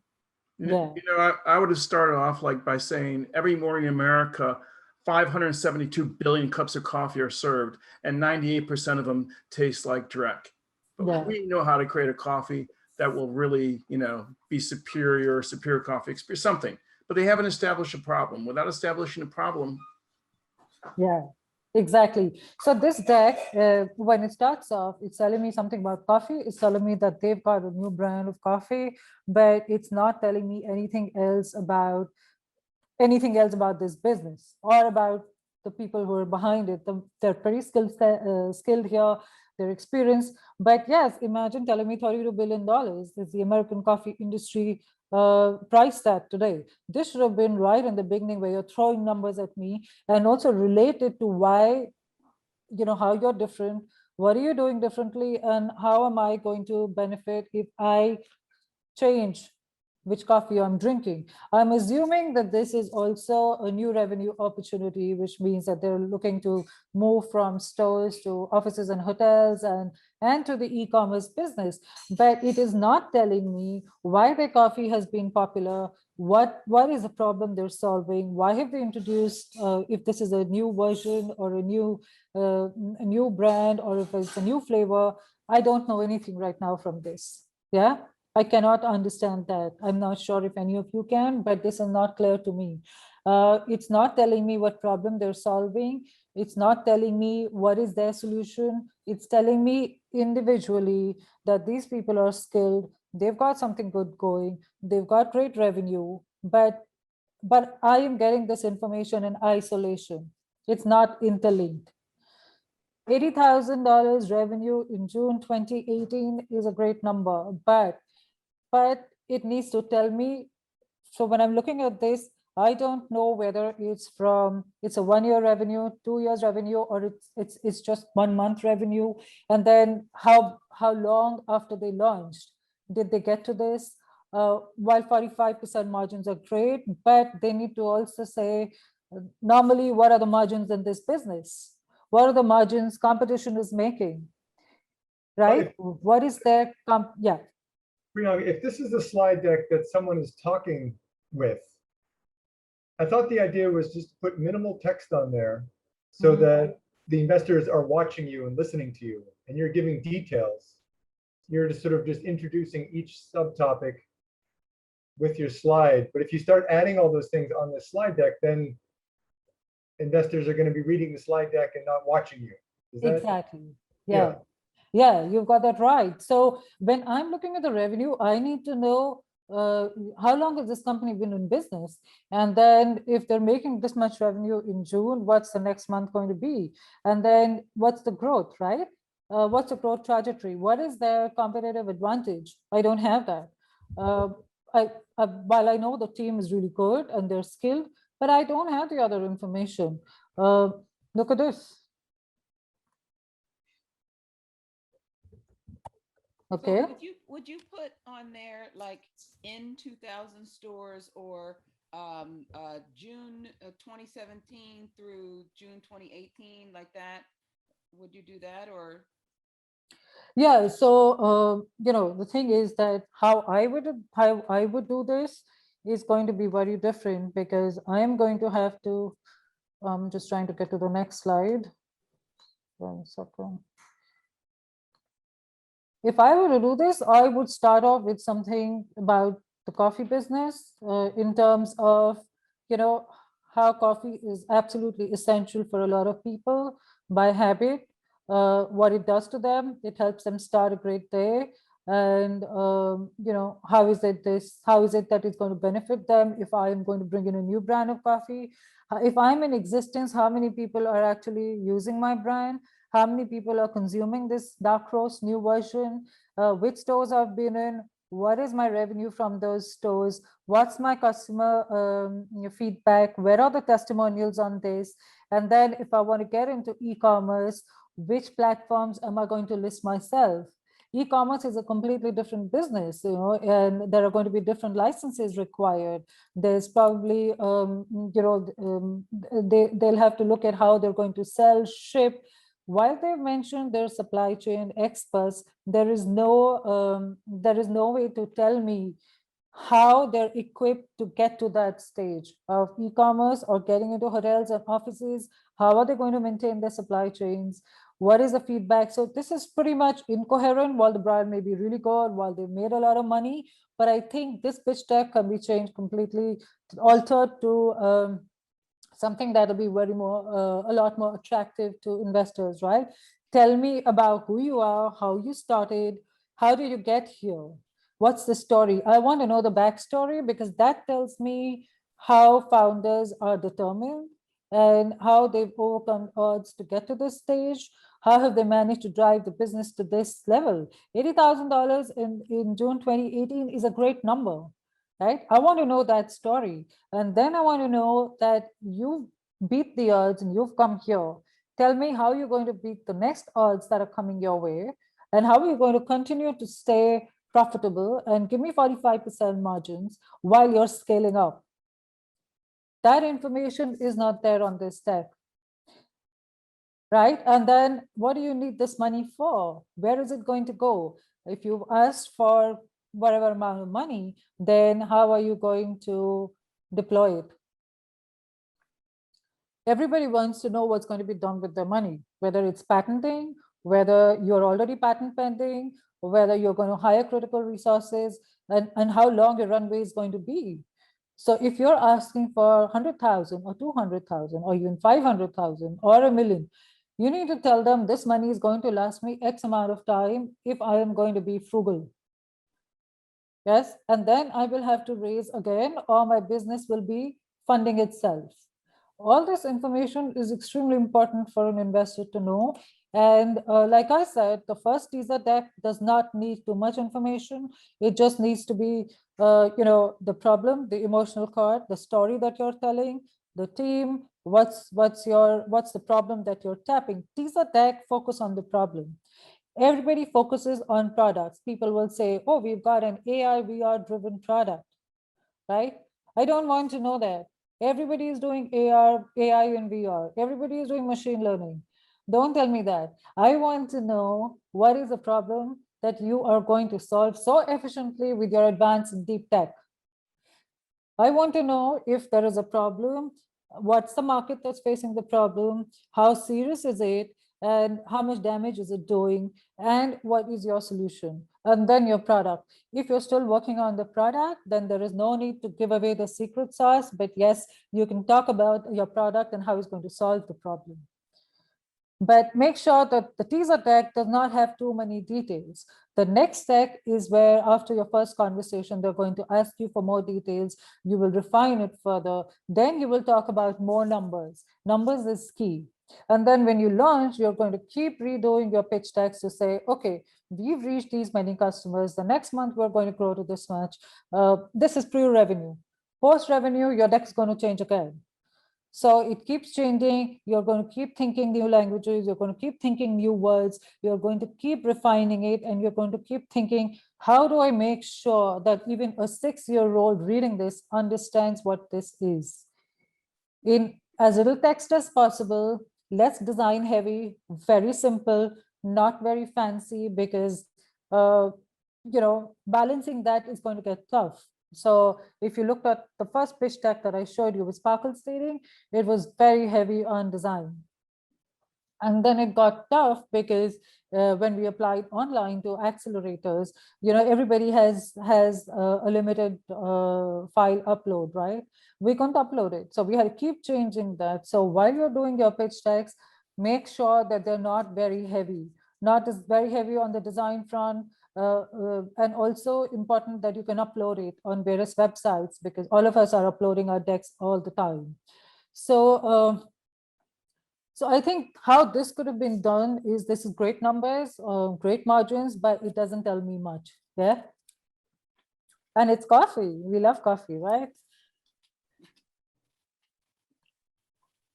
Yeah. You know, I would have started off like by saying every morning in America, 572 billion cups of coffee are served, and 98% of them taste like Drek. But Yeah. we know how to create a coffee that will really, you know, be superior coffee experience, something. But they haven't established a problem. Without establishing a problem. Yeah, exactly. So this deck, when it starts off, it's telling me something about coffee. It's telling me that they've got a new brand of coffee, but it's not telling me anything else about this business or about the people who are behind it. They're pretty skilled here, their experience. But yes, imagine telling me $32 billion is the American coffee industry price tag today. This should have been right in the beginning, where you're throwing numbers at me and also related to why, you know, how you're different, what are you doing differently, and how am I going to benefit if I change which coffee I'm drinking. I'm assuming that this is also a new revenue opportunity, which means that they're looking to move from stores to offices and hotels and to the e-commerce business. But it is not telling me why their coffee has been popular, what is the problem they're solving, why have they introduced, if this is a new version or a new brand, or if it's a new flavor. I don't know anything right now from this. Yeah. I cannot understand that. I'm not sure if any of you can, but this is not clear to me. It's not telling me what problem they're solving. It's not telling me what is their solution. It's telling me individually that these people are skilled. They've got something good going. They've got great revenue, but I am getting this information in isolation. It's not interlinked. $80,000 revenue in June 2018 is a great number, but it needs to tell me. So when I'm looking at this, I don't know whether it's a 1 year revenue, 2 years revenue, or it's just 1 month revenue. And then how long after they launched did they get to this? While 45% margins are great, but they need to also say, normally, what are the margins in this business? What are the margins competition is making? Right? What is their yeah. Priyanka, if this is a slide deck that someone is talking with, I thought the idea was just to put minimal text on there so that the investors are watching you and listening to you, and you're giving details. You're just sort of just introducing each subtopic with your slide. But if you start adding all those things on the slide deck, then investors are going to be reading the slide deck and not watching you. Is that? Exactly. Yeah. Yeah, you've got that right. So when I'm looking at the revenue, I need to know how long has this company been in business? And then if they're making this much revenue in June, what's the next month going to be? And then what's the growth, right? What's the growth trajectory? What is their competitive advantage? I don't have that. While I know the team is really good and they're skilled, but I don't have the other information. Look at this. Okay. So would you put on there like in 2000 stores or June 2017 through June 2018, like that? Would you do that, or? Yeah, so the thing is that how I would do this is going to be very different, because I am going to have to just trying to get to the next slide. 1 second. If I were to do this, I would start off with something about the coffee business in terms of, how coffee is absolutely essential for a lot of people by habit. What it does to them, it helps them start a great day. And, how is it that it's going to benefit them if I am going to bring in a new brand of coffee? If I'm in existence, how many people are actually using my brand? How many people are consuming this dark roast new version? Which stores I've been in? What is my revenue from those stores? What's my customer feedback? Where are the testimonials on this? And then if I want to get into e-commerce, which platforms am I going to list myself? E-commerce is a completely different business, and there are going to be different licenses required. There's probably, they'll have to look at how they're going to sell, ship. While they've mentioned their supply chain experts, there is no way to tell me how they're equipped to get to that stage of e-commerce or getting into hotels and offices. How are they going to maintain their supply chains? What is the feedback? So this is pretty much incoherent. While the brand may be really good, while they've made a lot of money, but I think this pitch deck can be changed completely, altered to something that'll be a lot more attractive to investors, right? Tell me about who you are, how you started, how did you get here? What's the story? I want to know the backstory, because that tells me how founders are determined and how they've overcome odds to get to this stage. How have they managed to drive the business to this level? $80,000 in June 2018 is a great number, right? I want to know that story. And then I want to know that you beat the odds and you've come here. Tell me how you're going to beat the next odds that are coming your way, and how are you going to continue to stay profitable and give me 45% margins while you're scaling up. That information is not there on this deck, right? And then what do you need this money for? Where is it going to go? If you've asked for whatever amount of money, then how are you going to deploy it? Everybody wants to know what's going to be done with their money, whether it's patenting, whether you're already patent pending, or whether you're going to hire critical resources, and how long your runway is going to be. So if you're asking for 100,000 or 200,000 or even 500,000 or $1 million, you need to tell them this money is going to last me X amount of time if I am going to be frugal. Yes, and then I will have to raise again, or my business will be funding itself. all this information is extremely important for an investor to know. And like I said, the first teaser deck does not need too much information. It just needs to be, the problem, the emotional core, the story that you're telling, the team, what's the problem that you're tapping. Teaser deck focus on the problem. Everybody focuses on products. People will say, oh, we've got an AI VR driven product, right? I don't want to know that. Everybody is doing AI and VR. Everybody is doing machine learning. Don't tell me that. I want to know what is the problem that you are going to solve so efficiently with your advanced deep tech. I want to know if there is a problem, what's the market that's facing the problem, how serious is it, and how much damage is it doing, and what is your solution, and then your product. If you're still working on the product, then there is no need to give away the secret sauce, but yes, you can talk about your product and how it's going to solve the problem. But make sure that the teaser deck does not have too many details. The next deck is where, after your first conversation, they're going to ask you for more details. You will refine it further. Then you will talk about more numbers. Numbers is key. And then when you launch, you're going to keep redoing your pitch decks to say, okay, we've reached these many customers. The next month, we're going to grow to this much. This is pre-revenue. Post-revenue, your deck is going to change again. So it keeps changing. You're going to keep thinking new languages. You're going to keep thinking new words. You're going to keep refining it. And you're going to keep thinking, how do I make sure that even a 6-year-old reading this understands what this is? In as little text as possible, less design heavy, very simple, not very fancy, because balancing that is going to get tough. So if you look at the first pitch deck that I showed you with Sparkle Stating, it was very heavy on design. And then it got tough because when we applied online to accelerators, everybody has a limited file upload, right? We couldn't upload it. So we had to keep changing that. So while you're doing your pitch decks, make sure that they're not very heavy, not as very heavy on the design front, and also important that you can upload it on various websites, because all of us are uploading our decks all the time. So I think how this could have been done is, this is great numbers, great margins, but it doesn't tell me much. Yeah. And it's coffee. We love coffee, right?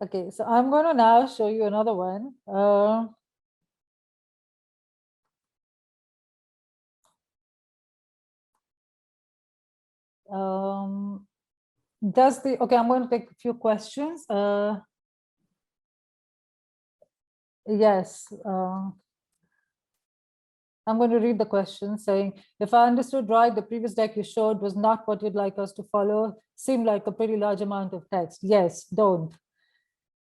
Okay, so I'm going to now show you another one. Okay, I'm going to take a few questions. Yes. I'm going to read the question saying, if I understood right, the previous deck you showed was not what you'd like us to follow. Seemed like a pretty large amount of text. Yes, don't.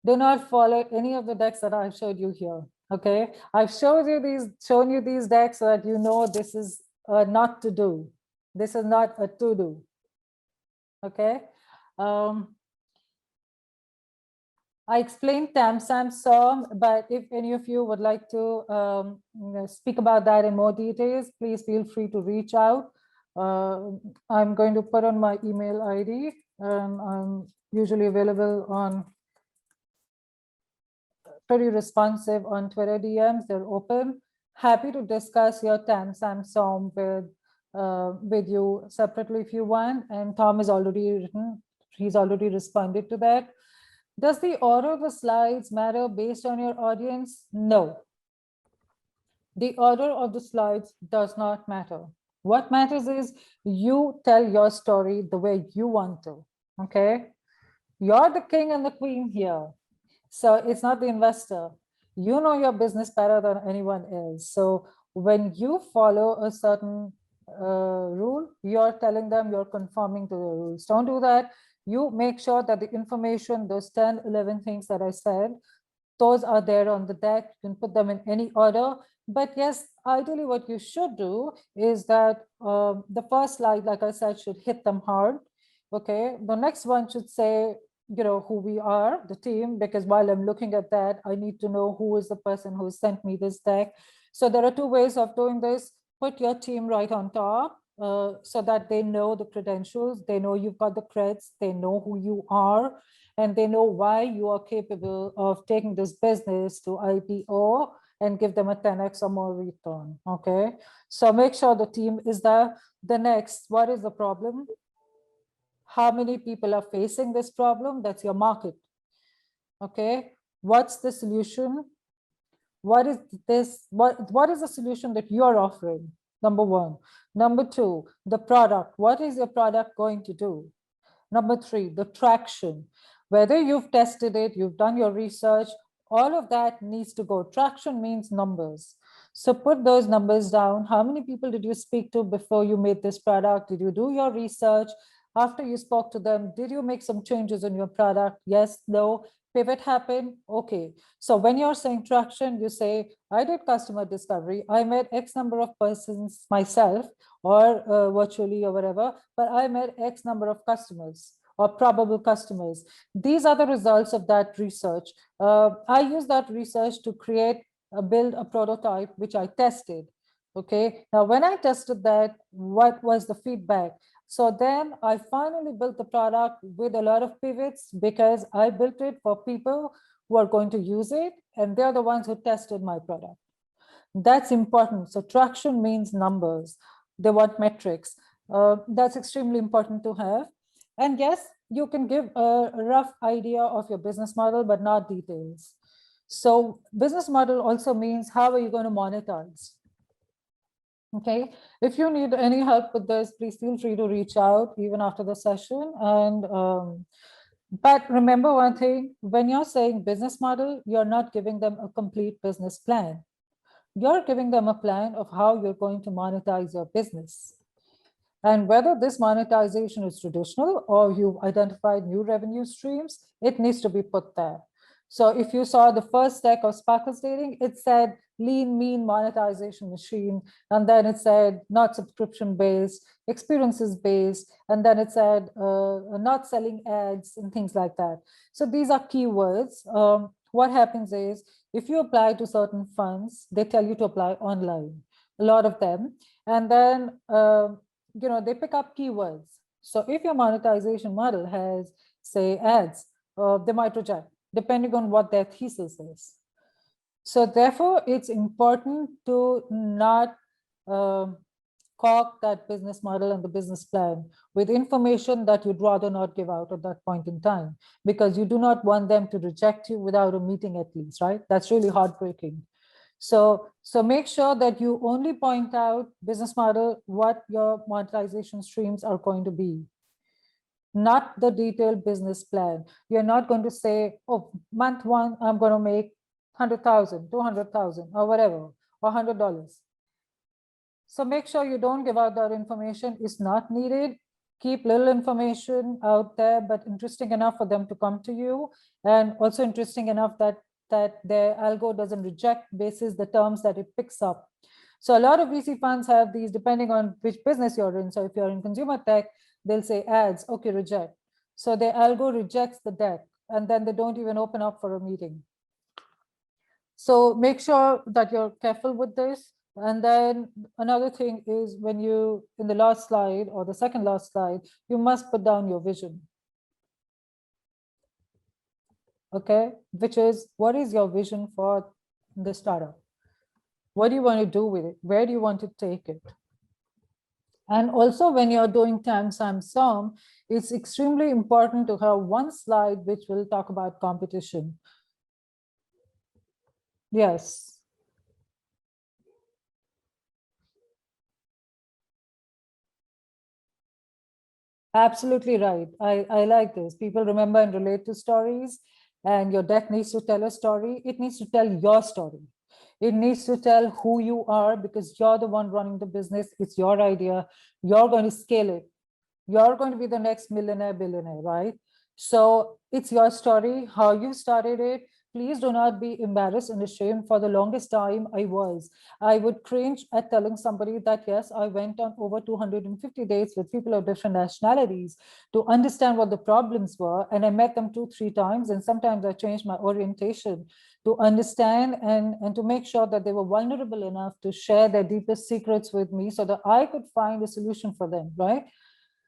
Do not follow any of the decks that I've showed you here. Okay, I've shown you these decks so that you know this is not to do. This is not a to do. Okay. I explained Tam Som, but if any of you would like to speak about that in more details, please feel free to reach out. I'm going to put on my email ID. I'm usually available on, pretty responsive on Twitter DMs. They're open. Happy to discuss your Tam Som with you separately if you want. And Thom has already written, he's already responded to that. Does the order of the slides matter based on your audience? No. The order of the slides does not matter. What matters is you tell your story the way you want to, okay? You're the king and the queen here. So it's not the investor. You know your business better than anyone else. So when you follow a certain rule, you're telling them you're conforming to the rules. Don't do that. You make sure that the information, those 10, 11 things that I said, those are there on the deck. You can put them in any order. But yes, ideally what you should do is that the first slide, like I said, should hit them hard. Okay, the next one should say, who we are, the team, because while I'm looking at that, I need to know who is the person who sent me this deck. So there are two ways of doing this. Put your team right on top, so that they know the credentials, they know you've got the creds, they know who you are, and they know why you are capable of taking this business to IPO and give them a 10x or more return. Okay, so make sure the team is there. The next, what is the problem? How many people are facing this problem? That's your market. Okay, what's the solution? What is this? What is the solution that you're offering? Number one. Number two, the product. What is your product going to do? Number three, the traction. Whether you've tested it, you've done your research, all of that needs to go. Traction means numbers. So put those numbers down. How many people did you speak to before you made this product? Did you do your research? After you spoke to them, did you make some changes in your product? Yes, no. Pivot happened? Okay. So when you're saying traction, you say, I did customer discovery. I met X number of persons myself or virtually or whatever, but I met X number of customers or probable customers. These are the results of that research. I use that research to build a prototype, which I tested. Okay. Now, when I tested that, what was the feedback? So then I finally built the product with a lot of pivots because I built it for people who are going to use it, and they're the ones who tested my product. That's important. So traction means numbers. They want metrics. That's extremely important to have. And yes, you can give a rough idea of your business model, but not details. So business model also means how are you going to monetize? Okay, if you need any help with this, please feel free to reach out even after the session. And but remember one thing, when you're saying business model, you're not giving them a complete business plan. You're giving them a plan of how you're going to monetize your business. And whether this monetization is traditional or you've identified new revenue streams, it needs to be put there. So if you saw the first deck of Sparkle's Dating, it said lean, mean monetization machine. And then it said not subscription based, experiences based. And then it said not selling ads and things like that. So these are keywords. What happens is if you apply to certain funds, they tell you to apply online, a lot of them. And then, they pick up keywords. So if your monetization model has, say, ads, they might reject, depending on what their thesis is. So therefore, it's important to not caulk that business model and the business plan with information that you'd rather not give out at that point in time, because you do not want them to reject you without a meeting at least, right? That's really heartbreaking. So make sure that you only point out business model, what your monetization streams are going to be, not the detailed business plan. You're not going to say, oh, month one, I'm going to make 100,000, 200,000 or whatever, or $100. So make sure you don't give out that information. It's not needed. Keep little information out there, but interesting enough for them to come to you, and also interesting enough that their algo doesn't reject basis the terms that it picks up. So a lot of VC funds have these depending on which business you're in. So if you're in consumer tech, they'll say ads, okay, reject. So their algo rejects the deck, and then they don't even open up for a meeting. So make sure that you're careful with this. And then another thing is when you, in the last slide or the second last slide, you must put down your vision. Okay, which is, what is your vision for the startup? What do you want to do with it? Where do you want to take it? And also when you're doing Thom, it's extremely important to have one slide which will talk about competition. Yes. Absolutely right. I like this. People remember and relate to stories, and your deck needs to tell a story. It needs to tell your story. It needs to tell who you are, because you're the one running the business. It's your idea. You're going to scale it. You're going to be the next millionaire, billionaire, right? So it's your story, how you started it. Please do not be embarrassed and ashamed. For the longest time, I would cringe at telling somebody that, yes, I went on over 250 dates with people of different nationalities to understand what the problems were. And I met them 2-3 times. And sometimes I changed my orientation to understand and to make sure that they were vulnerable enough to share their deepest secrets with me so that I could find a solution for them, right?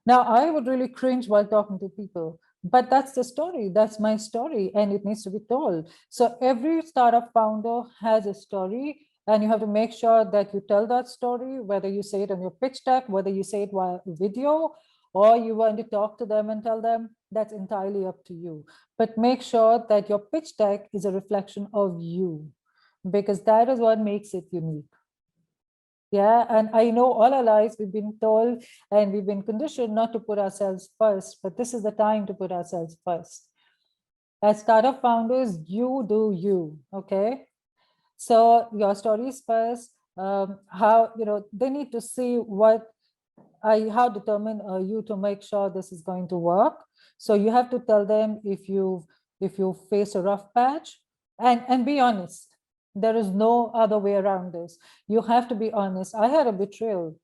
Now, I would really cringe while talking to people, but that's the story. That's my story, and it needs to be told. So every startup founder has a story, and you have to make sure that you tell that story, whether you say it on your pitch deck, whether you say it via video, or you want to talk to them and tell them, that's entirely up to you. But make sure that your pitch deck is a reflection of you, because that is what makes it unique. Yeah, and I know all our lives we've been told and we've been conditioned not to put ourselves first, but this is the time to put ourselves first. As startup founders, you do you, okay? So your stories first, how, they need to see how determined are you to make sure this is going to work. So you have to tell them if you face a rough patch, and be honest. There is no other way around this. You have to be honest. I had a betrayal.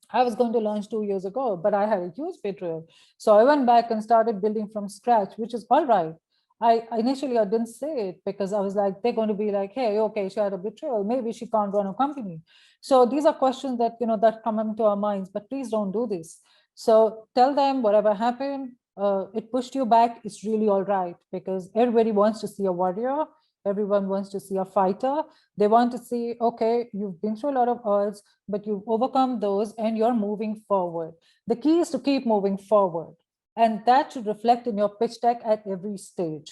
I was going to launch 2 years ago, but I had a huge betrayal. So I went back and started building from scratch, which is all right. I initially didn't say it because I was like, they're going to be like, hey, okay, she had a betrayal. Maybe she can't run a company. So these are questions that, that come into our minds, but please don't do this. So tell them whatever happened, it pushed you back. It's really all right, because everybody wants to see a warrior. Everyone wants to see a fighter. They want to see, okay, you've been through a lot of odds, but you've overcome those and you're moving forward. The key is to keep moving forward. And that should reflect in your pitch deck at every stage,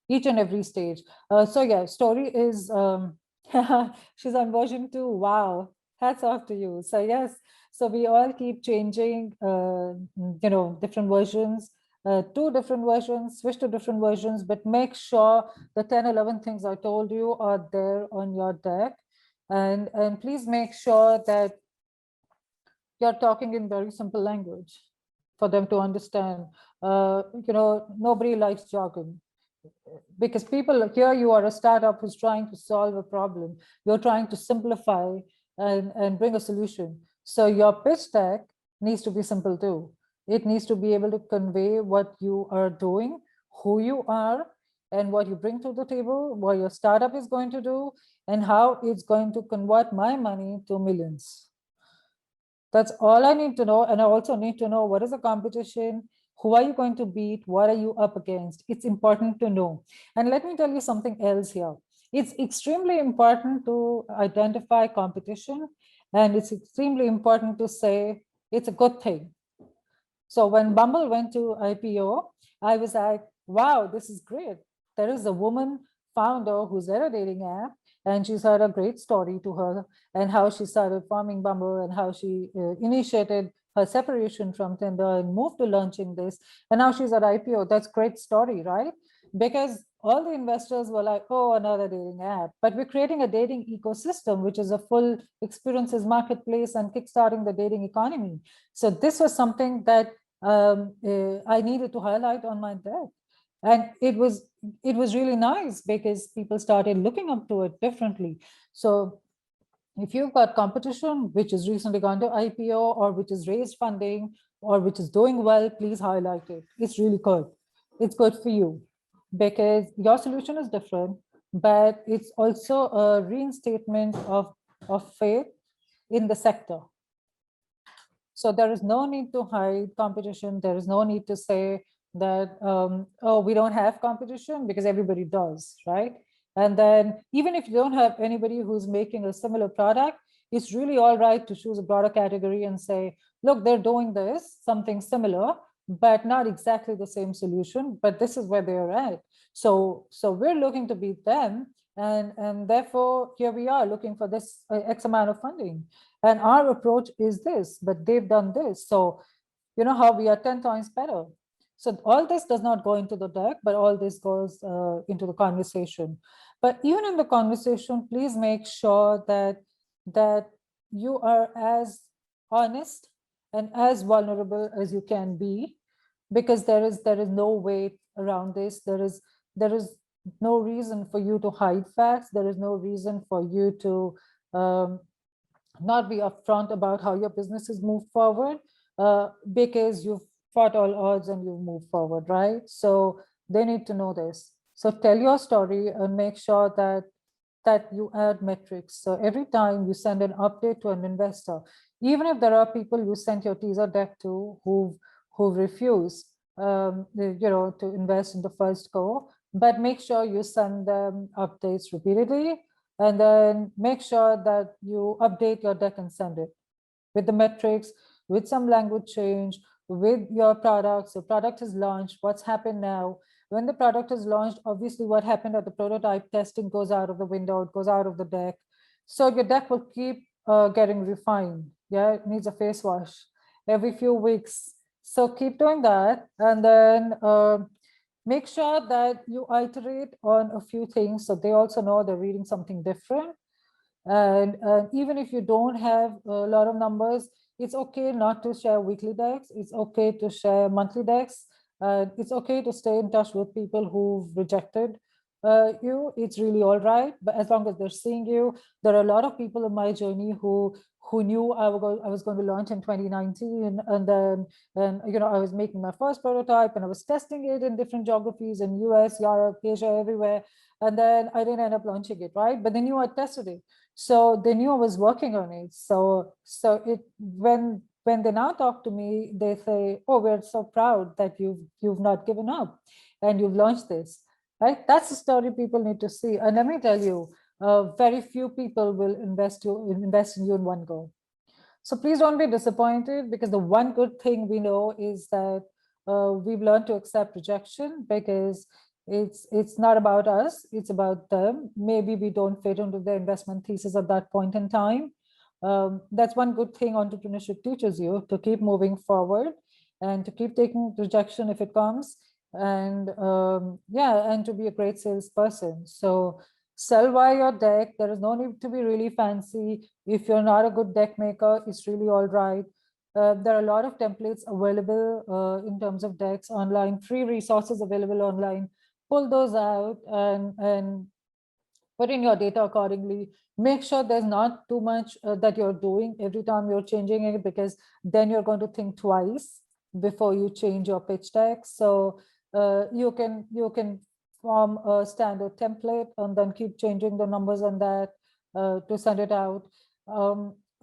each and every stage. So yeah, story is, she's on version 2. Wow, hats off to you. So yes, so we all keep changing, different versions. 2 different versions, switch to different versions, but make sure the 10, 11 things I told you are there on your deck. And please make sure that you're talking in very simple language for them to understand. Nobody likes jargon, because people here, you are a startup who's trying to solve a problem. You're trying to simplify and bring a solution. So your pitch deck needs to be simple too. It needs to be able to convey what you are doing, who you are, and what you bring to the table, what your startup is going to do, and how it's going to convert my money to millions. That's all I need to know. And I also need to know, what is the competition? Who are you going to beat? What are you up against? It's important to know. And let me tell you something else here. It's extremely important to identify competition. And it's extremely important to say it's a good thing. So when Bumble went to IPO, I was like, wow, this is great. There is a woman founder who's at a dating app, and she's heard a great story to her, and how she started farming Bumble, and how she initiated her separation from Tinder and moved to launching this. And now she's at IPO. That's a great story, right? Because all the investors were like, oh, another dating app. But we're creating a dating ecosystem, which is a full experiences marketplace and kickstarting the dating economy. So this was something that I needed to highlight on my deck. And it was really nice because people started looking up to it differently. So if you've got competition, which has recently gone to IPO, or which has raised funding, or which is doing well, please highlight it. It's really good. It's good for you because your solution is different, but it's also a reinstatement of faith in the sector. So there is no need to hide competition. There is no need to say that, oh, we don't have competition, because everybody does, right? And then even if you don't have anybody who's making a similar product, it's really all right to choose a broader category and say, look, they're doing this, something similar, but not exactly the same solution, but this is where they're at. So we're looking to beat them. And therefore, here we are looking for this X amount of funding. And our approach is this, but they've done this. So you know how we are 10 times better. So all this does not go into the deck, but all this goes into the conversation. But even in the conversation, please make sure that you are as honest and as vulnerable as you can be, because there is no way around this. There is no reason for you to hide facts. There is no reason for you to not be upfront about how your business has moved forward, because you've fought all odds and you've moved forward, right? So they need to know this. So tell your story and make sure that you add metrics. So every time you send an update to an investor, even if there are people you sent your teaser deck to who refuse, to invest in the first go, but make sure you send them updates repeatedly, and then make sure that you update your deck and send it with the metrics, with some language change, with your product. So product is launched, what's happened now? When the product is launched, obviously what happened at the prototype testing goes out of the window, it goes out of the deck. So your deck will keep getting refined. Yeah, it needs a face wash every few weeks. So keep doing that. And then make sure that you iterate on a few things so they also know they're reading something different. And even if you don't have a lot of numbers, it's okay not to share weekly decks. It's okay to share monthly decks. It's okay to stay in touch with people who've rejected you. It's really all right. But as long as they're seeing you, there are a lot of people in my journey who knew I was going to launch in 2019, and then I was making my first prototype and I was testing it in different geographies in US, Europe, Asia, everywhere. And then I didn't end up launching it, right? But they knew I tested it. So they knew I was working on it. So when they now talk to me, they say, "Oh, we're so proud that you've not given up and you've launched this." Right? That's the story people need to see. And let me tell you, very few people will invest in you in one go. So please don't be disappointed, because the one good thing we know is that we've learned to accept rejection, because it's not about us, it's about them. Maybe we don't fit into their investment thesis at that point in time. That's one good thing entrepreneurship teaches you, to keep moving forward and to keep taking rejection if it comes, and and to be a great salesperson. So sell via your deck. There is no need to be really fancy. If you're not a good deck maker, it's really all right. There are a lot of templates available in terms of decks online, free resources available online. Pull those out and put in your data accordingly. Make sure there's not too much that you're doing every time you're changing it, because then you're going to think twice before you change your pitch deck. So you can form a standard template and then keep changing the numbers on that to send it out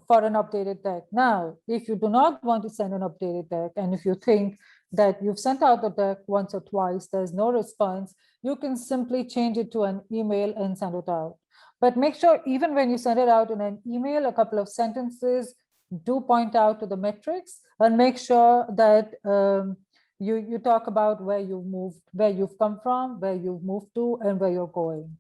for an updated deck. Now, if you do not want to send an updated deck, and if you think that you've sent out the deck once or twice, there's no response, you can simply change it to an email and send it out. But make sure, even when you send it out in an email, a couple of sentences do point out to the metrics, and make sure that you talk about where you've moved, where you've come from, where you've moved to, and where you're going.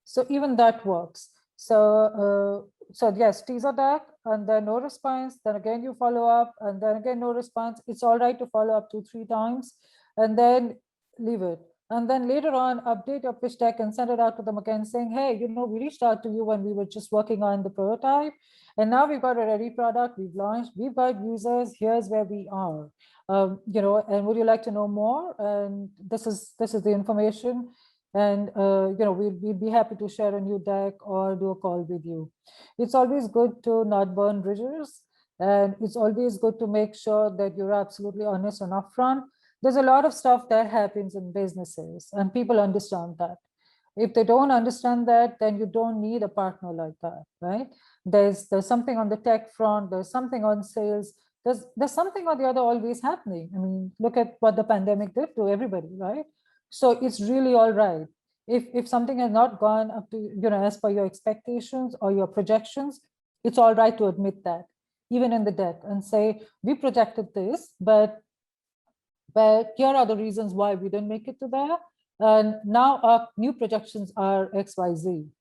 So even that works. So yes, teaser deck, and then no response, then again you follow up, and then again no response. It's all right to follow up 2-3 times and then leave it. And then later on, update your pitch deck and send it out to them again, saying, "Hey, we reached out to you when we were just working on the prototype, and now we've got a ready product, we've launched, we've got users, here's where we are. And would you like to know more? And this is the information. And we'd be happy to share a new deck or do a call with you." It's always good to not burn bridges, and it's always good to make sure that you're absolutely honest and upfront. There's a lot of stuff that happens in businesses, and people understand that. If they don't understand that, then you don't need a partner like that, right? There's something on the tech front, there's something on sales, there's something or the other always happening. I mean, look at what the pandemic did to everybody, right? So it's really all right. If something has not gone up to, as per your expectations or your projections, it's all right to admit that, even in the deck, and say, "We projected this, but here are the reasons why we didn't make it to there. And now our new projections are XYZ."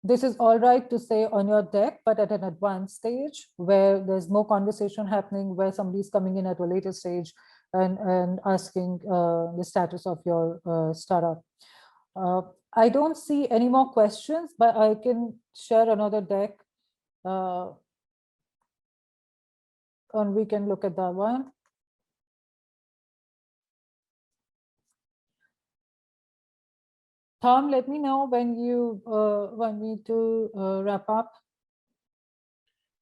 This is all right to say on your deck, but at an advanced stage where there's more conversation happening, where somebody's coming in at a later stage and asking the status of your startup. I don't see any more questions, but I can share another deck and we can look at that one. Thom, let me know when you want me to wrap up.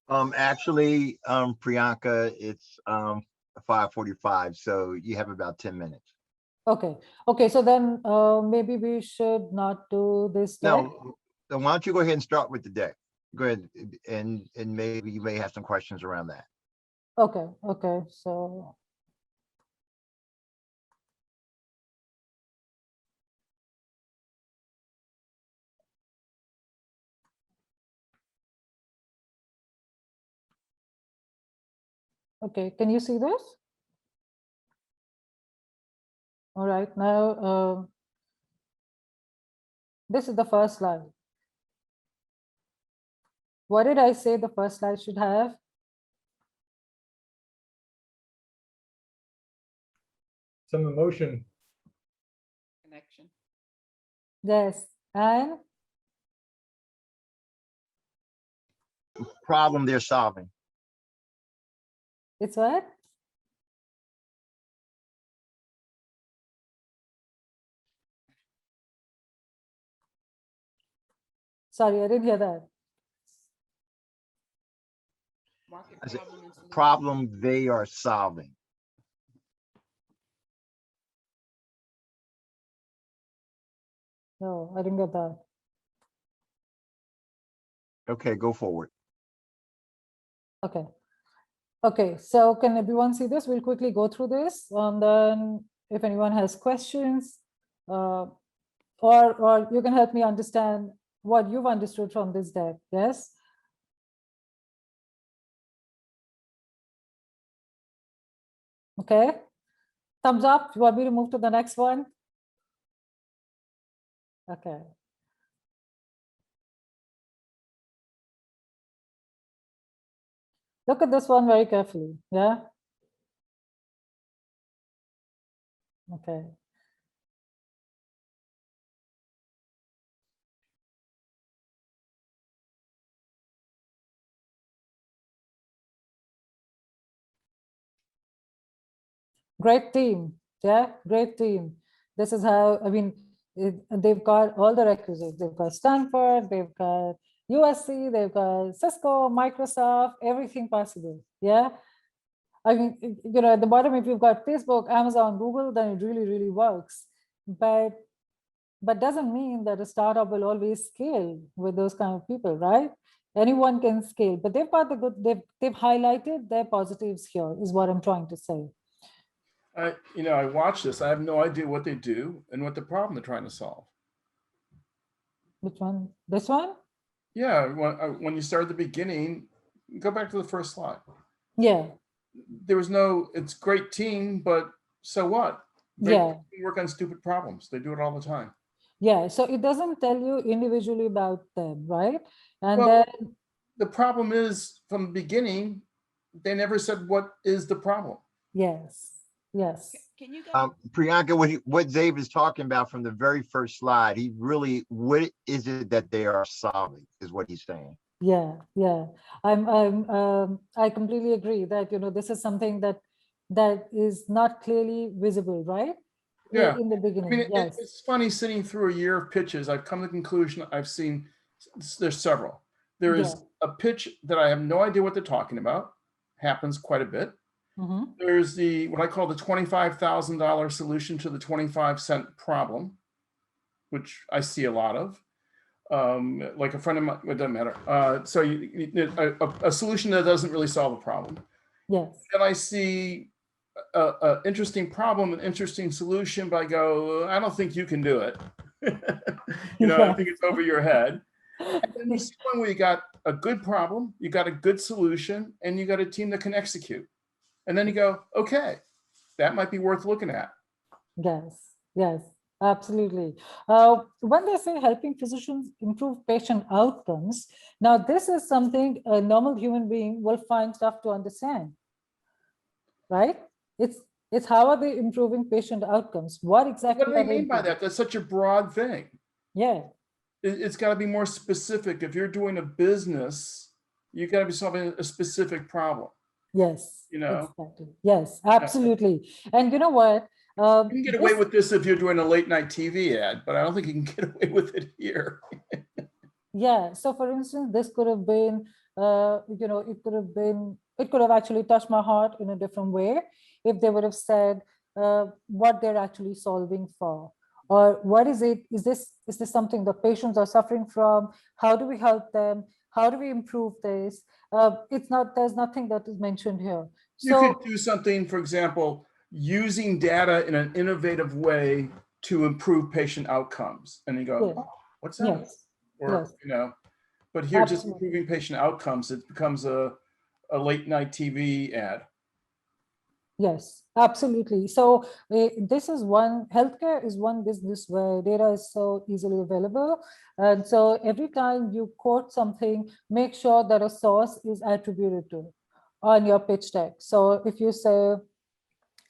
Actually, Priyanka, it's 5:45, so you have about 10 minutes. Okay. Okay. So then maybe we should not do this deck. No, then why don't you go ahead and start with the deck? Go ahead, and maybe you may have some questions around that. Okay. Okay. So. Okay. Can you see this? All right. Now, this is the first slide. What did I say the first slide should have? Some emotion. Connection. Yes. And Problem they're solving. it's what? Sorry, I didn't hear that. Market I said, problem and solution. Problem they are solving. No, I didn't get that. Okay, go forward. Okay. Okay, so can everyone see this? We'll quickly go through this, and then if anyone has questions, or you can help me understand what you've understood from this deck. Yes. Okay. Thumbs up. You want me to move to the next one? Okay. Look at this one very carefully. Yeah. Okay. Great team. Yeah, great team. This is how, I mean, they've got all the requisites. They've got Stanford, they've got USC, they've got Cisco, Microsoft, everything possible. Yeah. I mean, you know, at the bottom, if you've got Facebook, Amazon, Google, then it really, really works. But doesn't mean that a startup will always scale with those kind of people, right? Anyone can scale, but they've got the good, they've highlighted their positives here, is what I'm trying to say. I watch this. I have no idea what they do and what the problem they're trying to solve. Which one? This one? Yeah, when you start at the beginning, go back to the first slide. Yeah. There was no, it's great team, but so what? They work on stupid problems. They do it all the time. Yeah, so it doesn't tell you individually about them, right? And well, then the problem is from the beginning, they never said what is the problem. Yes, yes. Can you go? Priyanka, what Dave is talking about from the very first slide, he really, what is it that they are solving is what he's saying. Yeah, yeah. I completely agree that, you know, this is something that is not clearly visible, right? Yeah. In the beginning. I mean, yes. it's funny sitting through a year of pitches. I've come to the conclusion I've seen there's several. There is a pitch that I have no idea what they're talking about. Happens quite a bit. Mm-hmm. There's what I call the $25,000 solution to the 25-cent problem, which I see a lot of. Like a friend of mine, it doesn't matter. So a solution that doesn't really solve a problem. Yes. And I see an interesting problem, an interesting solution, but I go, I don't think you can do it. I think it's over your head. And then you see one where you got a good problem, you got a good solution, and you got a team that can execute. And then you go, okay, that might be worth looking at. Yes, yes, absolutely. When they say helping physicians improve patient outcomes, now this is something a normal human being will find tough to understand, right? It's how are they improving patient outcomes? What exactly What do they mean by that? That's such a broad thing. Yeah. It's got to be more specific. If you're doing a business, you got to be solving a specific problem. Yes. Exactly. Yes, absolutely. And you know what? You can get away with this if you're doing a late night TV ad, but I don't think you can get away with it here. Yeah. So for instance, this could have been, it could have actually touched my heart in a different way if they would have said, what they're actually solving for. Or what is it? Is this something the patients are suffering from? How do we help them? How do we improve this? There's nothing that is mentioned here. You could So do something, for example, using data in an innovative way to improve patient outcomes. And you go, yes, oh, what's that? yes, Or, yes, you know, but here just absolutely. improving patient outcomes, it becomes a late night TV ad. Yes, absolutely. So this is one, healthcare is one business where data is so easily available. And so every time you quote something, make sure that a source is attributed to on your pitch deck. So if you say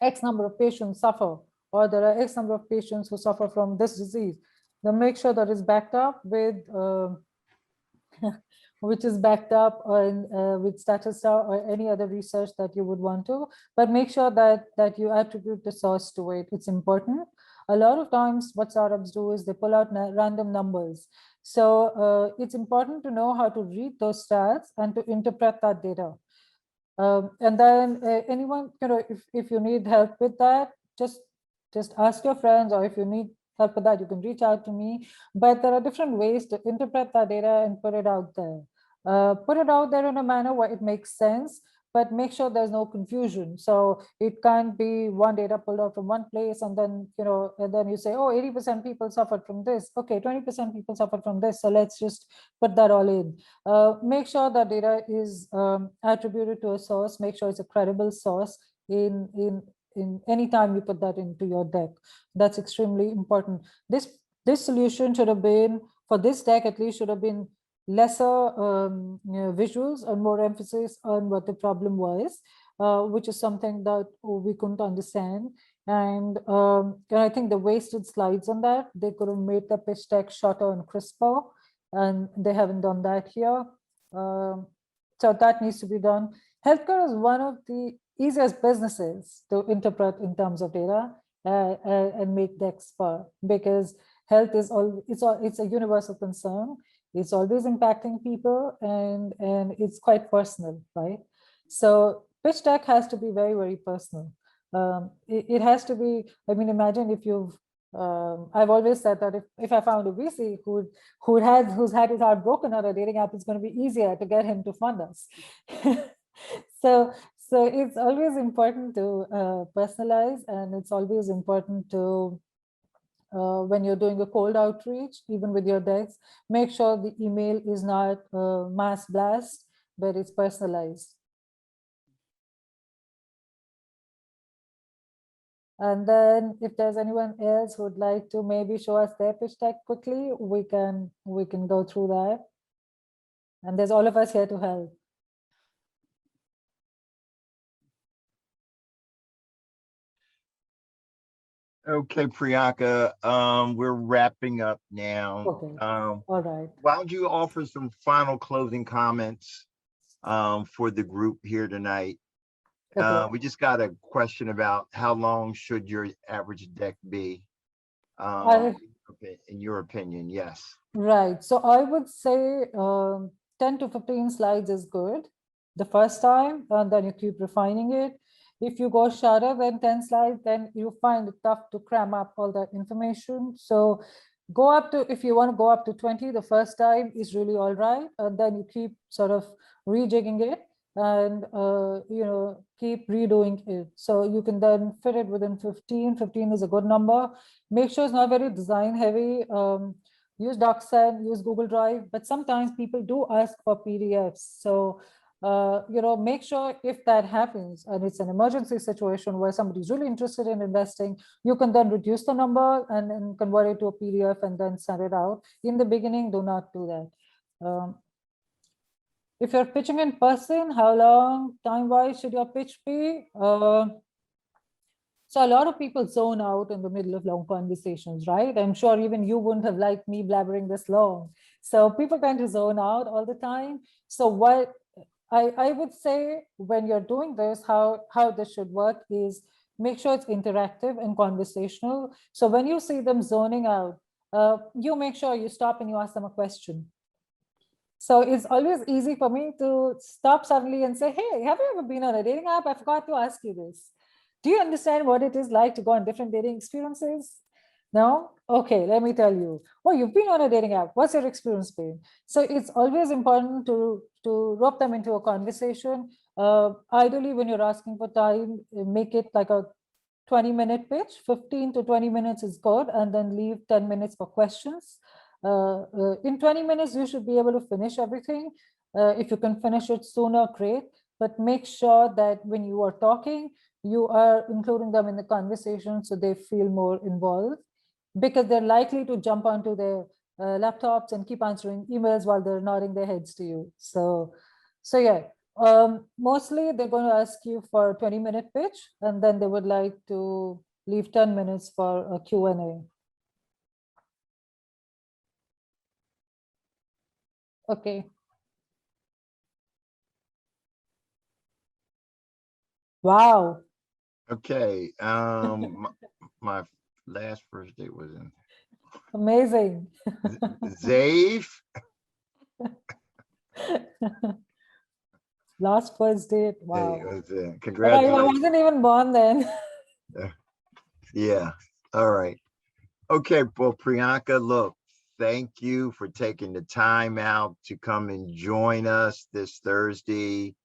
X number of patients suffer, or there are X number of patients who suffer from this disease, then make sure that is backed up with which is backed up on, with Statista or any other research that you would want to, but make sure that you attribute the source to it. It's important. A lot of times what startups do is they pull out random numbers. So it's important to know how to read those stats and to interpret that data. And then anyone, if you need help with that, just ask your friends, or if you need help with that, you can reach out to me. But there are different ways to interpret that data and put it out there. Put it out there in a manner where it makes sense, but make sure there's no confusion. So it can't be one data pulled out from one place and then, and then you say, oh, 80% people suffered from this. Okay, 20% people suffered from this. So let's just put that all in. Make sure that data is attributed to a source. Make sure it's a credible source in any time you put that into your deck. That's extremely important. This solution should have been, for this deck at least, should have been lesser visuals and more emphasis on what the problem was, which is something that we couldn't understand. And I think the wasted slides on that, they could have made the pitch deck shorter and crisper, and they haven't done that here. So that needs to be done. Healthcare is one of the easiest businesses to interpret in terms of data and make decks for, because health is it's a universal concern. It's always impacting people, and it's quite personal, right? So pitch deck has to be very, very personal. It has to be, I mean, imagine if you've, I've always said that if I found a VC who's had his heart broken on a dating app, it's going to be easier to get him to fund us. So it's always important to personalize, and it's always important to, when you're doing a cold outreach, even with your decks, make sure the email is not mass blast, but it's personalized. And then if there's anyone else who would like to maybe show us their pitch deck quickly, we can go through that. And there's all of us here to help. Okay, Priyanka, we're wrapping up now. Okay. All right. Why don't you offer some final closing comments for the group here tonight? Okay. We just got a question about how long should your average deck be? In your opinion, yes. Right. So I would say 10 to 15 slides is good the first time, and then you keep refining it. If you go shorter than 10 slides, then you find it tough to cram up all that information. So go up to, if you want to go up to 20, the first time is really all right. And then you keep sort of rejigging it and, keep redoing it. So you can then fit it within 15. 15 is a good number. Make sure it's not very design heavy. Use DocSend, use Google Drive, but sometimes people do ask for PDFs. So, make sure if that happens and it's an emergency situation where somebody's really interested in investing, you can then reduce the number and then convert it to a PDF and then send it out. In the beginning, do not do that. If you're pitching in person, how long time-wise should your pitch be? So a lot of people zone out in the middle of long conversations, right? I'm sure even you wouldn't have liked me blabbering this long. So people tend to zone out all the time. So what I would say when you're doing this, how this should work is make sure it's interactive and conversational. So when you see them zoning out, you make sure you stop and you ask them a question. So it's always easy for me to stop suddenly and say, hey, have you ever been on a dating app? I forgot to ask you this. Do you understand what it is like to go on different dating experiences? No? Okay, let me tell you. Oh, you've been on a dating app. What's your experience been? So it's always important to rope them into a conversation. Ideally, when you're asking for time, make it like a 20-minute pitch. 15 to 20 minutes is good, and then leave 10 minutes for questions. In 20 minutes, you should be able to finish everything. If you can finish it sooner, great. But make sure that when you are talking, you are including them in the conversation so they feel more involved, because they're likely to jump onto their laptops and keep answering emails while they're nodding their heads to you. So yeah, mostly they're going to ask you for a 20-minute pitch, and then they would like to leave 10 minutes for a Q&A. Okay. Wow. Okay. My last first date was in Amazing. Zave. Last first date. Hey, Wow. it was, But I congratulations. wasn't even born then. Yeah. All right. Okay. Well, Priyanka, look, thank you for taking the time out to come and join us this Thursday.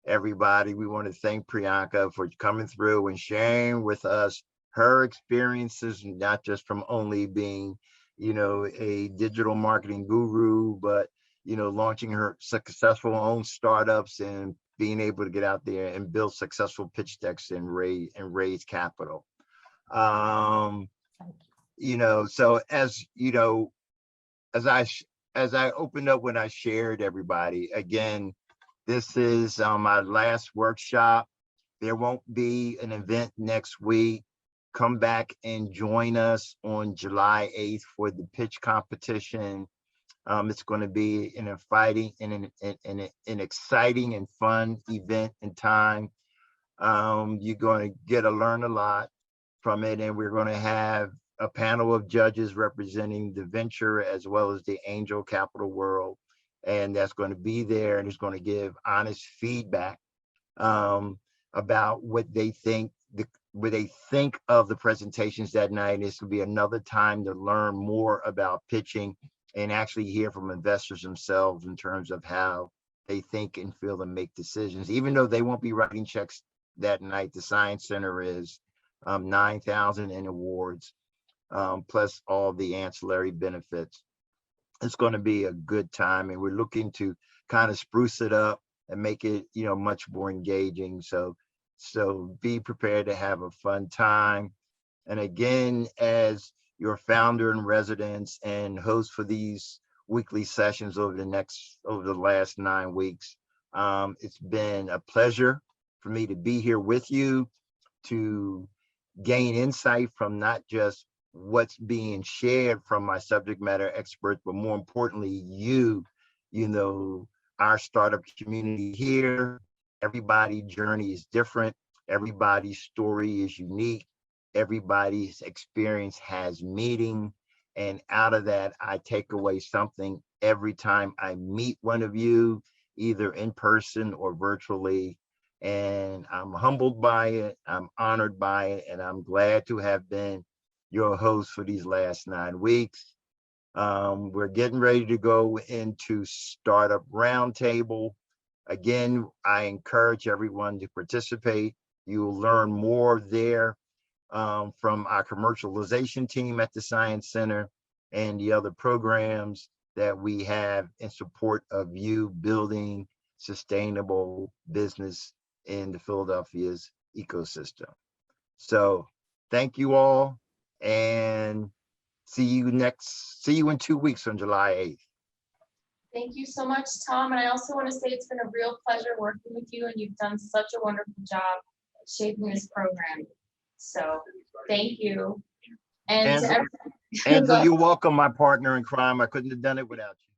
Everybody, we want to thank Priyanka for coming through and sharing with us her experiences, not just from only being, a digital marketing guru, but, launching her successful own startups and being able to get out there and build successful pitch decks and raise capital. So as I opened up when I shared everybody, again, this is my last workshop. There won't be an event next week. Come back and join us on July 8th for the pitch competition. It's going to be an exciting and fun event and time. You're going to learn a lot from it, and we're going to have a panel of judges representing the venture as well as the angel capital world, and that's going to be there, and it's going to give honest feedback about what they think of the presentations that night. This will be another time to learn more about pitching and actually hear from investors themselves in terms of how they think and feel and make decisions. Even though they won't be writing checks that night, the Science Center is $9,000 in awards, plus all the ancillary benefits. It's going to be a good time, and we're looking to kind of spruce it up and make it, much more engaging. So be prepared to have a fun time. And again, as your founder in residence and host for these weekly sessions over the last 9 weeks, it's been a pleasure for me to be here with you, to gain insight from not just what's being shared from my subject matter experts, but more importantly, our startup community here. Everybody's journey is different. Everybody's story is unique. Everybody's experience has meaning. And out of that, I take away something every time I meet one of you, either in person or virtually. And I'm humbled by it. I'm honored by it. And I'm glad to have been your host for these last 9 weeks. We're getting ready to go into Startup Roundtable. Again, I encourage everyone to participate. You will learn more there from our commercialization team at the Science Center and the other programs that we have in support of you building sustainable business in the Philadelphia's ecosystem. So thank you all, and see you in 2 weeks on July 8th. Thank you so much, Tom. And I also want to say it's been a real pleasure working with you, and you've done such a wonderful job shaping this program. So thank you. And Angela, you're welcome, my partner in crime. I couldn't have done it without you.